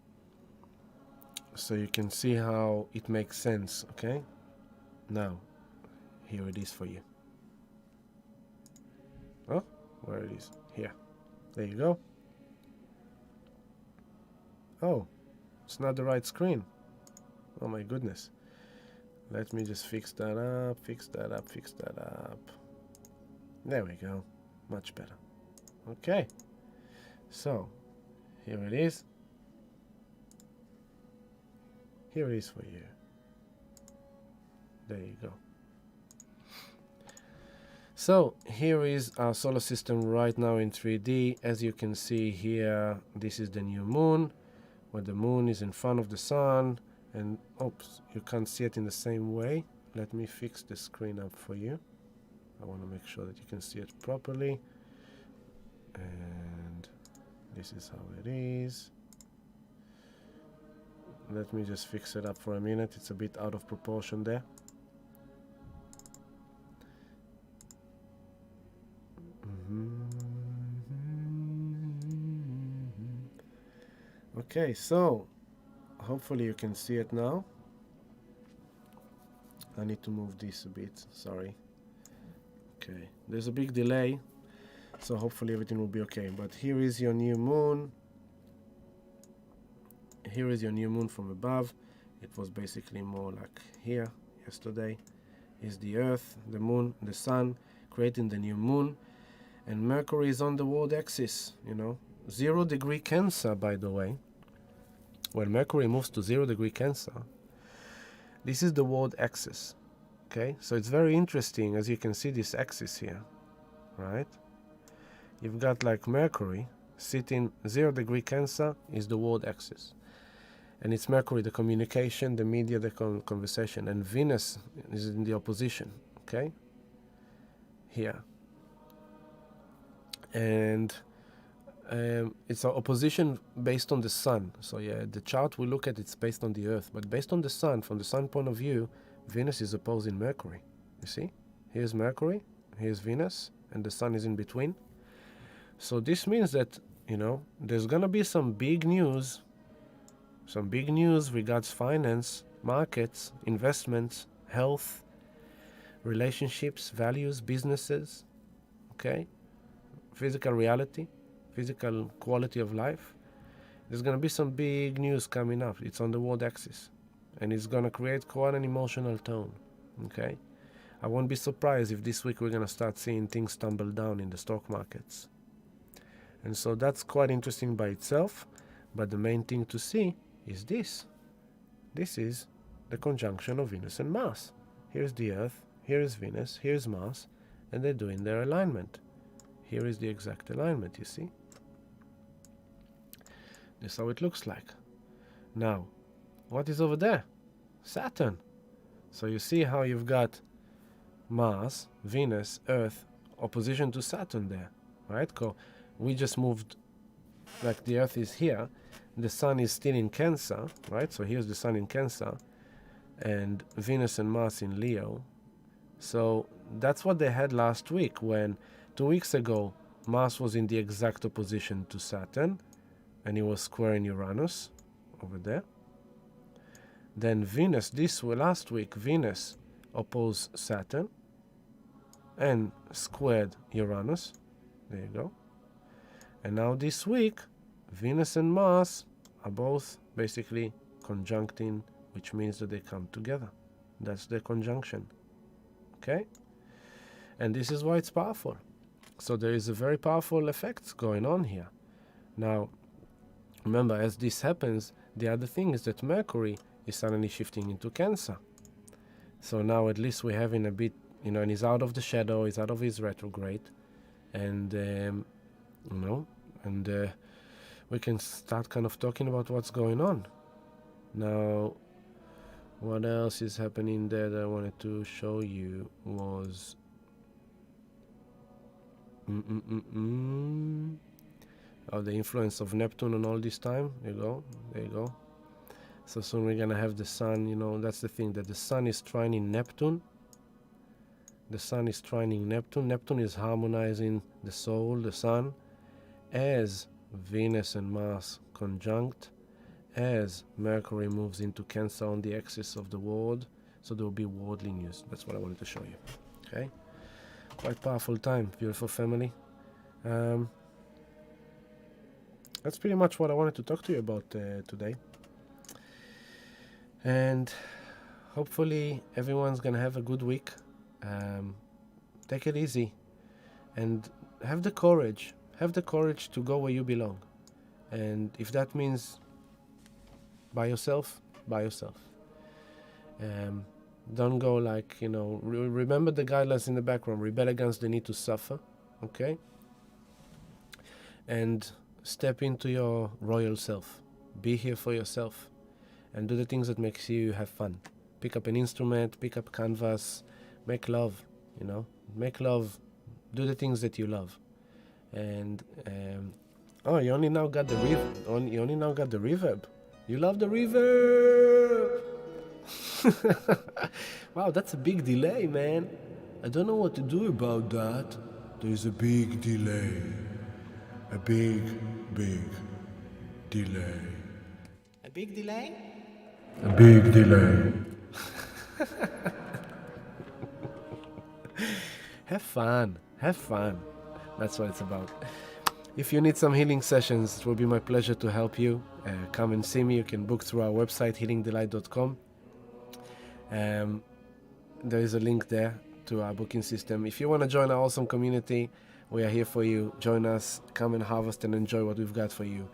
so you can see how it makes sense. Okay, now here it is for you. Oh, where it is? Here. There you go. Oh, it's not the right screen. Oh my goodness. Let me just fix that up, fix that up, fix that up. There we go. Much better. Okay. So, here it is. Here it is for you. There you go. So, here is our solar system right now in 3D. As you can see here, this is the new moon, where the moon is in front of the sun. And, oops, you can't see it in the same way. Let me fix the screen up for you. I want to make sure that you can see it properly. And this is how it is. Let me just fix it up for a minute. It's a bit out of proportion there. Okay, so hopefully you can see it now. I need to move this a bit, sorry. Okay, there's a big delay, so hopefully everything will be okay. But here is your new moon. Here is your new moon from above. It was basically more like here yesterday. Is the earth, the moon, the sun creating the new moon. And Mercury is on the world axis, 0 degree Cancer, by the way. When Mercury moves to 0 degree Cancer, this is the world axis. Okay, so it's very interesting, as you can see this axis here, right? You've got like Mercury sitting 0 degree Cancer is the world axis. And it's Mercury, the communication, the media, the conversation. And Venus is in the opposition, okay? Here. And it's an opposition based on the sun. So yeah, the chart we look at, it's based on the earth. But based on the sun, from the sun point of view, Venus is opposing Mercury. You see? Here's Mercury, here's Venus, and the sun is in between. So this means that, there's going to be some big news regards finance, markets, investments, health, relationships, values, businesses, okay? Physical reality, physical quality of life. There's going to be some big news coming up. It's on the world axis. And it's going to create quite an emotional tone, okay? I won't be surprised if this week we're going to start seeing things tumble down in the stock markets. And so that's quite interesting by itself. But the main thing to see is this. This is the conjunction of Venus and Mars. Here's the Earth, here is Venus, here's Mars, and they're doing their alignment. Here is the exact alignment, you see? This is how it looks like. Now, what is over there? Saturn. So you see how you've got Mars, Venus, Earth, opposition to Saturn there, right? We just moved, like the Earth is here, the Sun is still in Cancer, right? So here's the Sun in Cancer, and Venus and Mars in Leo. So that's what they had last week, when 2 weeks ago Mars was in the exact opposition to Saturn, and he was squaring Uranus over there. Then Venus, last week, Venus opposed Saturn and squared Uranus. There you go. And now this week, Venus and Mars are both basically conjuncting, which means that they come together. That's their conjunction. Okay? And this is why it's powerful. So there is a very powerful effect going on here. Now, remember, as this happens, the other thing is that Mercury is suddenly shifting into Cancer. So now at least we're having a bit, and he's out of the shadow, he's out of his retrograde. And, we can start kind of talking about what's going on. Now, what else is happening there that I wanted to show you was Oh, the influence of Neptune and all this time. There you go. So soon we're gonna have the sun. That's the thing, that the sun is trining Neptune. The sun is trining Neptune. Neptune is harmonizing the soul, the sun, as Venus and Mars conjunct, as Mercury moves into Cancer on the axis of the world. So there will be worldly news. That's what I wanted to show you. Okay? Quite powerful time, beautiful family. That's pretty much what I wanted to talk to you about today. And hopefully everyone's gonna have a good week. Take it easy and have the courage to go where you belong. And if that means by yourself, don't go like, remember the guidelines in the background. Rebel against the need to suffer, okay? And step into your royal self. Be here for yourself and do the things that makes you have fun. Pick up an instrument, pick up canvas, make love, make love, do the things that you love. And you only now got the reverb. You love the reverb. Wow, that's a big delay, man. I don't know what to do about that. There's a big delay. A big delay. A big delay? A big delay. Have fun. That's what it's about. If you need some healing sessions, it will be my pleasure to help you. Come and see me. You can book through our website, healingdelight.com. There is a link there to our booking system. If you want to join our awesome community, we are here for you. Join us. Come and harvest and enjoy what we've got for you.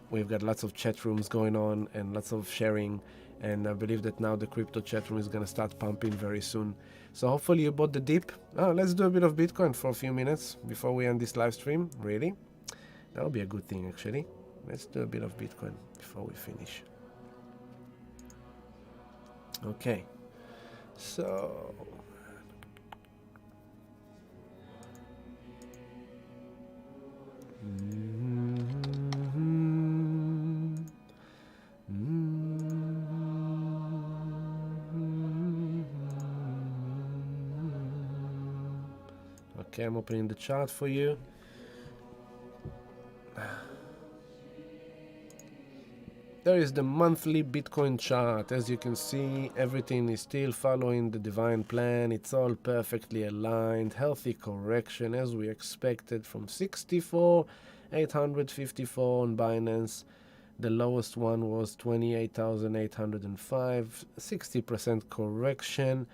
We've got lots of chat rooms going on and lots of sharing. And I believe that now the crypto chat room is going to start pumping very soon. So hopefully you bought the dip. Let's do a bit of Bitcoin for a few minutes before we end this live stream. Really? That would be a good thing, actually. Let's do a bit of Bitcoin before we finish. Okay. So... Okay, I'm opening the chart for you. There is the monthly Bitcoin chart. As you can see, everything is still following the divine plan. It's all perfectly aligned. Healthy correction as we expected from 64,854 on Binance. The lowest one was 28,805. 60% correction.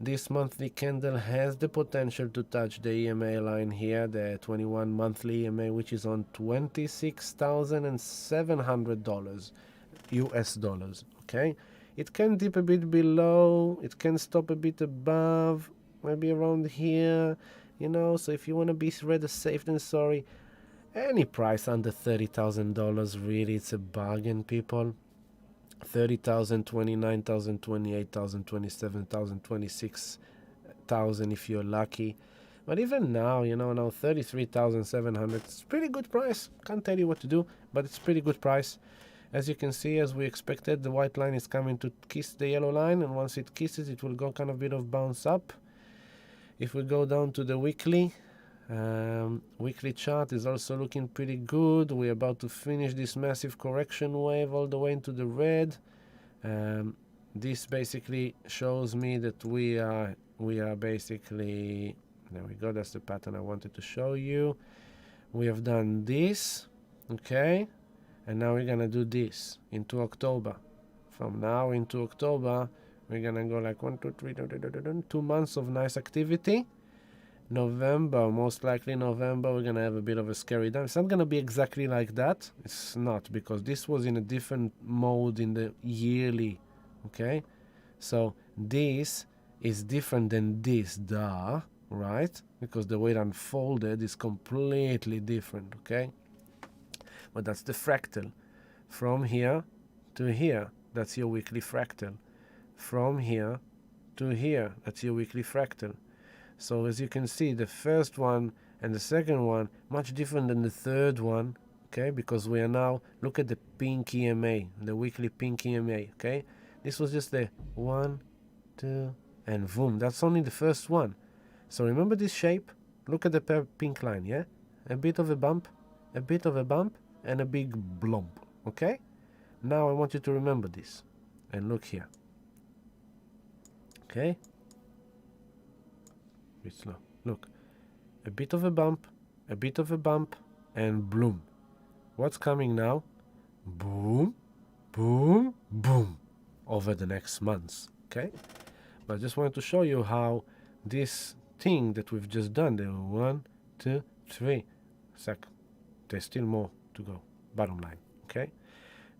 This monthly candle has the potential to touch the EMA line here, the 21 monthly EMA, which is on $26,700 US dollars. Okay, it can dip a bit below, it can stop a bit above, maybe around here, so if you want to be rather safe than sorry, any price under $30,000, really, it's a bargain, people. 30,000, 29,000, 28,000, 27,000, 26,000 if you're lucky. But even now, now 33,700, it's a pretty good price. Can't tell you what to do, but it's a pretty good price. As you can see, as we expected, the white line is coming to kiss the yellow line, and once it kisses, it will go kind of a bit of bounce up. If we go down to the weekly chart is also looking pretty good. We're about to finish this massive correction wave all the way into the red. This basically shows me that we are basically, there we go, that's the pattern I wanted to show you. We have done this, okay, and now we're gonna do this into October. From now into October, we're gonna go like 1, 2, 3, 2 months of nice activity. November, most likely November, we're gonna have a bit of a scary time. It's not gonna be exactly like that. It's not, because this was in a different mode in the yearly, okay? So this is different than this, right? Because the way it unfolded is completely different, okay? But that's the fractal. From here to here, that's your weekly fractal. From here to here, that's your weekly fractal. So as you can see, the first one and the second one much different than the third one, okay? Because we are now, look at the pink EMA, the weekly pink EMA, okay? This was just the 1, 2, and boom. That's only the first one. So remember this shape? Look at the pink line, yeah? A bit of a bump, a bit of a bump, and a big blob, okay? Now I want you to remember this. And look here. Okay? Bit slow. Look. A bit of a bump, a bit of a bump, and bloom. What's coming now? Boom, boom, boom. Over the next months, okay? But I just wanted to show you how this thing that we've just done, the 1, 2, 3, there's still more to go, bottom line, okay?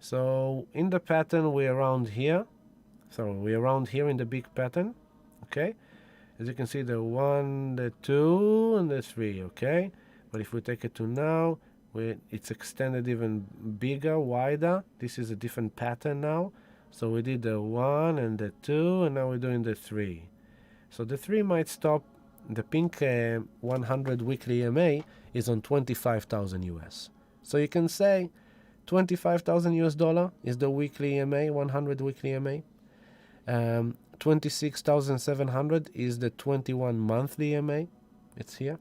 So in the pattern, we're around here. So we're around here in the big pattern, okay? As you can see, the 1, the 2, and the 3, okay? But if we take it to now, it's extended even bigger, wider. This is a different pattern now. So we did the 1 and the 2, and now we're doing the 3. So the 3 might stop. The pink 100 weekly EMA is on 25,000 US. So you can say 25,000 US dollar is the weekly EMA, 100 weekly EMA. 26,700 is the 21 monthly EMA. It's here.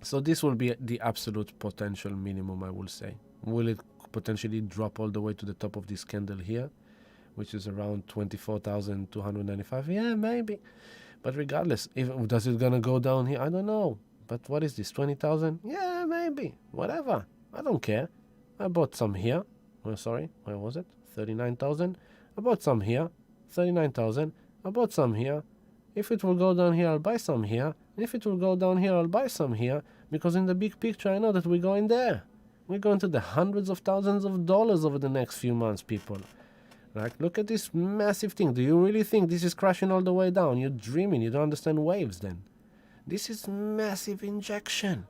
So this will be the absolute potential minimum, I will say. Will it potentially drop all the way to the top of this candle here, which is around 24,295? Yeah, maybe. But regardless, does it gonna go down here? I don't know. But what is this, 20,000? Yeah, maybe. Whatever. I don't care. I bought some here. Oh, sorry, where was it? 39,000. I bought some here. 39,000. I bought some here. If it will go down here, I'll buy some here. And if it will go down here, I'll buy some here. Because in the big picture, I know that we're going there. We're going to the hundreds of thousands of dollars over the next few months, people. Right? Look at this massive thing. Do you really think this is crashing all the way down? You're dreaming. You don't understand waves then. This is massive injection.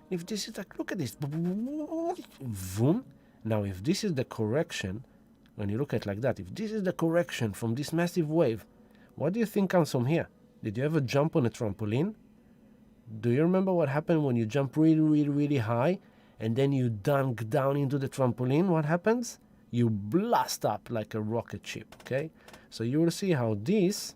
If this is like, look at this. Boom. Now, if this is the correction, when you look at it like that, if this is the correction from this massive wave, what do you think comes from here? Did you ever jump on a trampoline? Do you remember what happened when you jump really, really, really high and then you dunk down into the trampoline? What happens? You blast up like a rocket ship, okay? So you will see how this,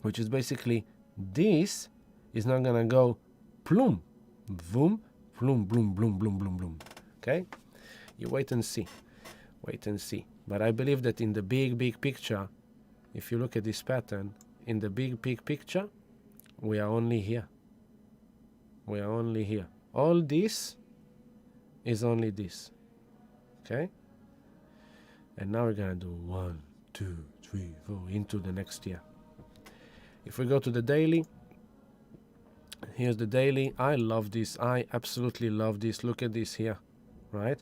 which is basically this, is not gonna go plum, boom, plum, bloom, bloom, bloom, bloom, bloom, okay? You wait and see. Wait and see. But I believe that in the big, big picture, if you look at this pattern, in the big, big picture, we are only here. We are only here. All this is only this. Okay? And now we're going to do 1, 2, 3, 4 into the next year. If we go to the daily, here's the daily. I love this. I absolutely love this. Look at this here, right?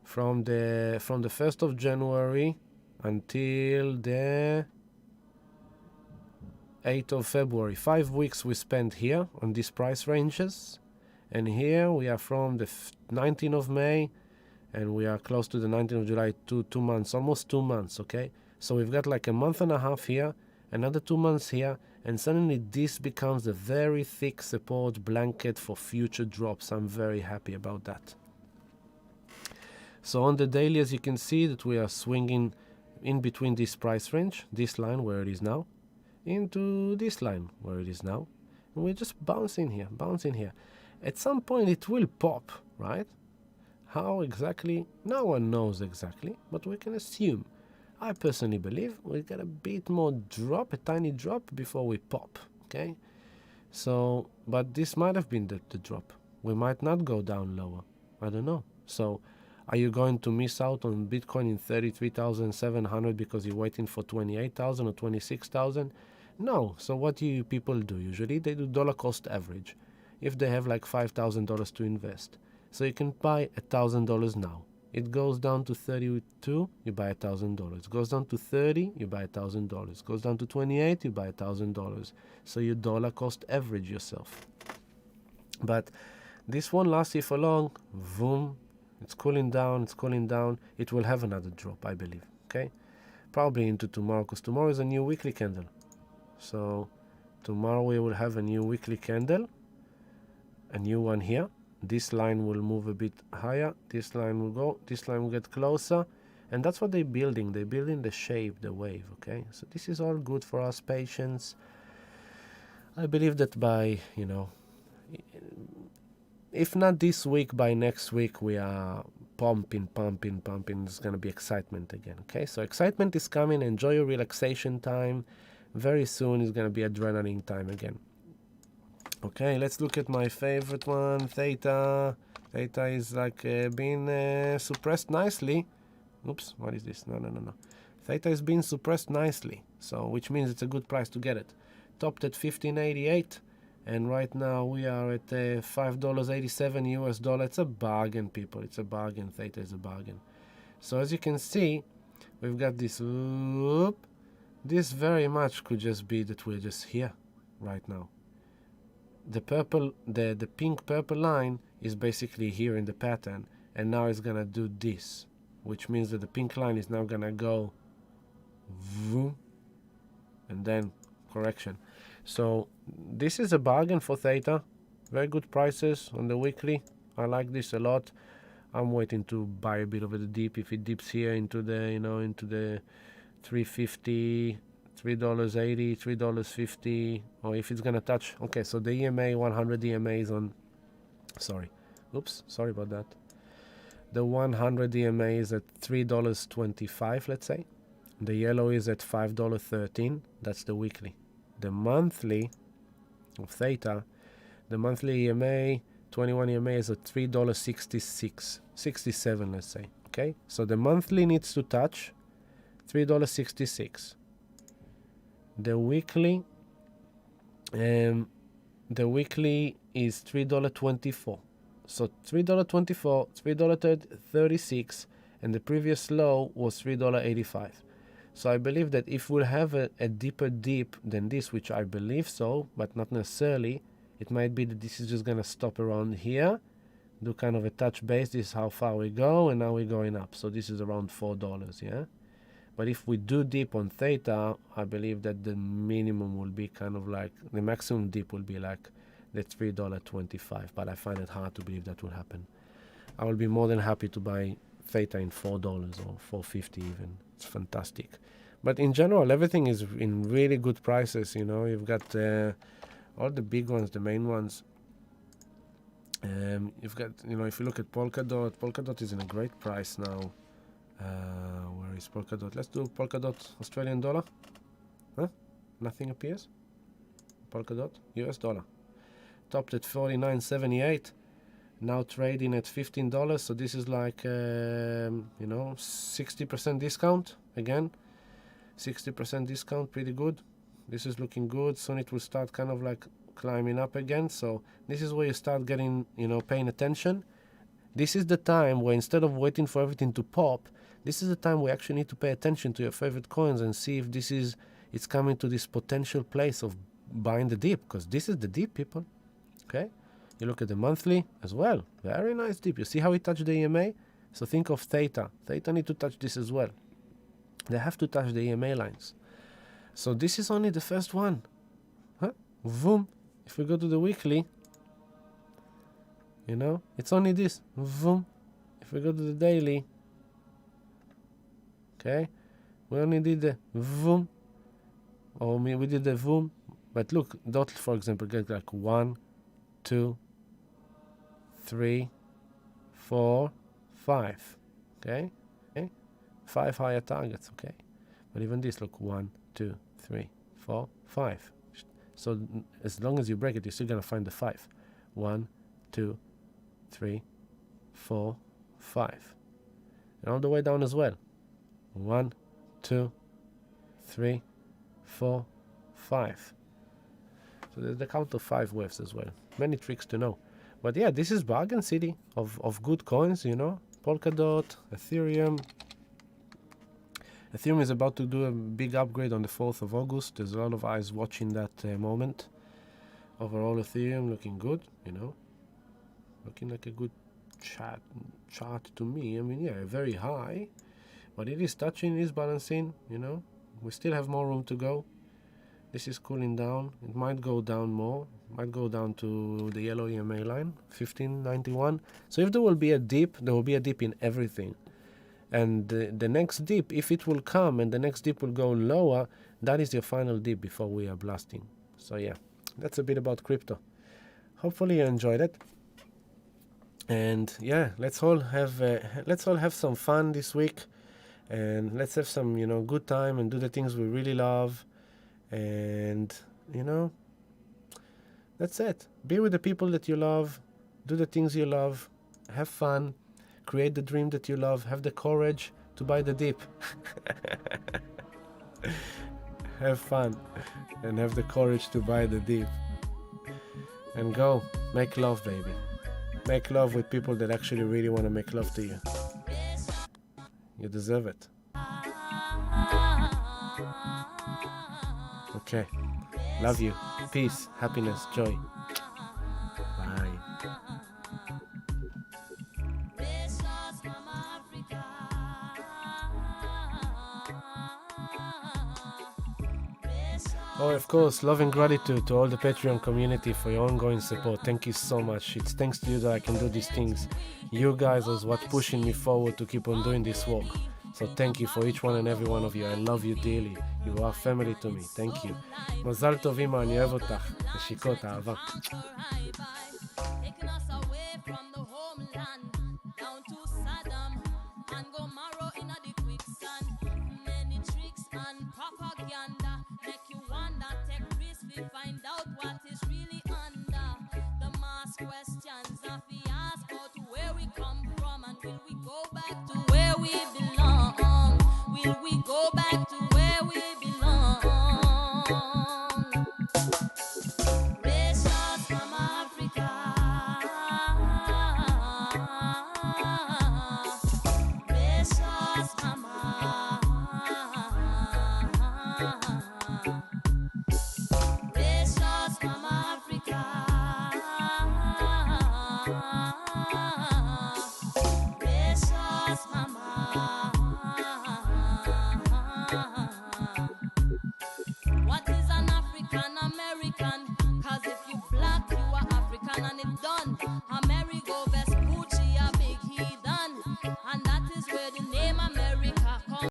From the 1st of January until the 8th of February. 5 weeks we spent here on these price ranges. And here we are from the 19th of May and we are close to the 19th of July, 2 months, almost 2 months, okay? So we've got like a month and a half here, another 2 months here, and suddenly this becomes a very thick support blanket for future drops. I'm very happy about that. So on the daily, as you can see, that we are swinging in between this price range, this line where it is now, into this line where it is now. And we're just bouncing here, bouncing here. At some point it will pop, right? How exactly? No one knows exactly, but we can assume. I personally believe we get a bit more drop, a tiny drop before we pop, okay? So, but this might have been the drop. We might not go down lower. I don't know. So, are you going to miss out on Bitcoin in 33,700 because you're waiting for 28,000 or 26,000? No. So what do you people do? Usually they do dollar cost average. If they have like $5,000 to invest. So you can buy $1,000 now. It goes down to 32, you buy $1,000. It goes down to 30, you buy $1,000. It goes down to 28, you buy $1,000. So you dollar cost average yourself. But this won't last you for long. Boom. It's cooling down, it's cooling down. It will have another drop, I believe, okay? Probably into tomorrow, because tomorrow is a new weekly candle. So Tomorrow we will have a new weekly candle, a new one here. This line will move a bit higher, this line will go, this line will get closer, and that's what they're building. They're building the shape, the wave, okay? So this is all good for us patients. I believe that by, if not this week, by next week, we are pumping. There's going to be excitement again, okay? So excitement is coming. Enjoy your relaxation time. Very soon is going to be adrenaline time again. Okay, let's look at my favorite one, theta. Theta is like being suppressed nicely. Oops, what is this? No. Theta is being suppressed nicely, so which means it's a good price to get it. Topped at 15.88, and right now we are at $5.87 US dollar. It's a bargain, people. It's a bargain. Theta is a bargain. So as you can see, we've got this whoop. This very much could just be that we're just here right now. The pink purple line is basically here in the pattern, and now it's gonna do this, which means that the pink line is now gonna go vroom, and then correction. So this is a bargain for theta. Very good prices on the weekly. I like this a lot. I'm waiting to buy a bit of a dip. If it dips here into the into the $3.50, $3.80, $3.50, or if it's gonna touch. Okay, so the EMA 100 EMA is on. Sorry about that. The 100 EMA is at $3.25, let's say. The yellow is at $5.13. That's the weekly. The monthly of theta, the monthly EMA 21 EMA is at $3.66, 67, let's say. Okay, so the monthly needs to touch $3.66. The weekly is $3.24. So $3.24, $3.36, and the previous low was $3.85. So I believe that if we'll have a deeper dip than this, which I believe so, but not necessarily, it might be that this is just gonna stop around here, do kind of a touch base. This is how far we go, and now we're going up. So this is around $4, yeah? But if we do dip on theta, I believe that the minimum will be kind of like, the maximum dip will be like the $3.25, but I find it hard to believe that will happen. I will be more than happy to buy theta in $4 or $4.50 even. It's fantastic. But in general, everything is in really good prices. You've got all the big ones, the main ones. You've got, if you look at Polkadot is in a great price now. Where is Polkadot? Let's do Polkadot Australian dollar. Huh? Nothing appears. Polkadot US dollar. Topped at 49.78. Now trading at $15. So this is like 60% discount again. 60% discount, pretty good. This is looking good. Soon it will start kind of like climbing up again. So this is where you start getting, paying attention. This is the time where instead of waiting for everything to pop, this is the time we actually need to pay attention to your favorite coins and see if it's coming to this potential place of buying the dip, because this is the dip, people. Okay? You look at the monthly as well. Very nice dip. You see how it touched the EMA? So think of theta. Theta need to touch this as well. They have to touch the EMA lines. So this is only the first one. Huh? Vroom. If we go to the weekly, it's only this. Vroom. If we go to the daily, okay, we only did the vroom. Or we did the vroom. But look, dot, for example, get like 1, 2, 3, 4, 5. Okay? 5 higher targets, okay? But even this, look, 1, 2, 3, 4, 5. So as long as you break it, you're still gonna find the 5. 1, 2, 3, 4, 5. And all the way down as well. 1, 2, 3, 4, 5. So there's the count of 5 waves as well. Many tricks to know. But yeah, this is bargain city of good coins, Polkadot, Ethereum. Ethereum is about to do a big upgrade on the 4th of August. There's a lot of eyes watching that moment. Overall, Ethereum looking good, Looking like a good chart to me. I mean, yeah, very high. But it is touching, it is balancing, We still have more room to go. This is cooling down. It might go down more. Might go down to the yellow EMA line, 1591. So if there will be a dip, there will be a dip in everything. And the next dip, if it will come and the next dip will go lower, that is your final dip before we are blasting. So yeah, that's a bit about crypto. Hopefully you enjoyed it. And yeah, let's all have some fun this week, and let's have some good time and do the things we really love. And that's it. Be with the people that you love, do the things you love, have fun, create the dream that you love, have the courage to buy the dip. Have fun and have the courage to buy the dip. And go make love, baby. Make love with people that actually really want to make love to you. You deserve it. Okay. Love you. Peace, happiness, joy. Bye. Oh, of course, love and gratitude to all the Patreon community for your ongoing support. Thank you so much. It's thanks to you that I can do these things. You guys are what pushing me forward to keep on doing this work. So thank you for each one and every one of you. I love you dearly. You are family to me. Thank you. מזל טוב אמא, אני אוהב אותך. נשיקות, אהבה.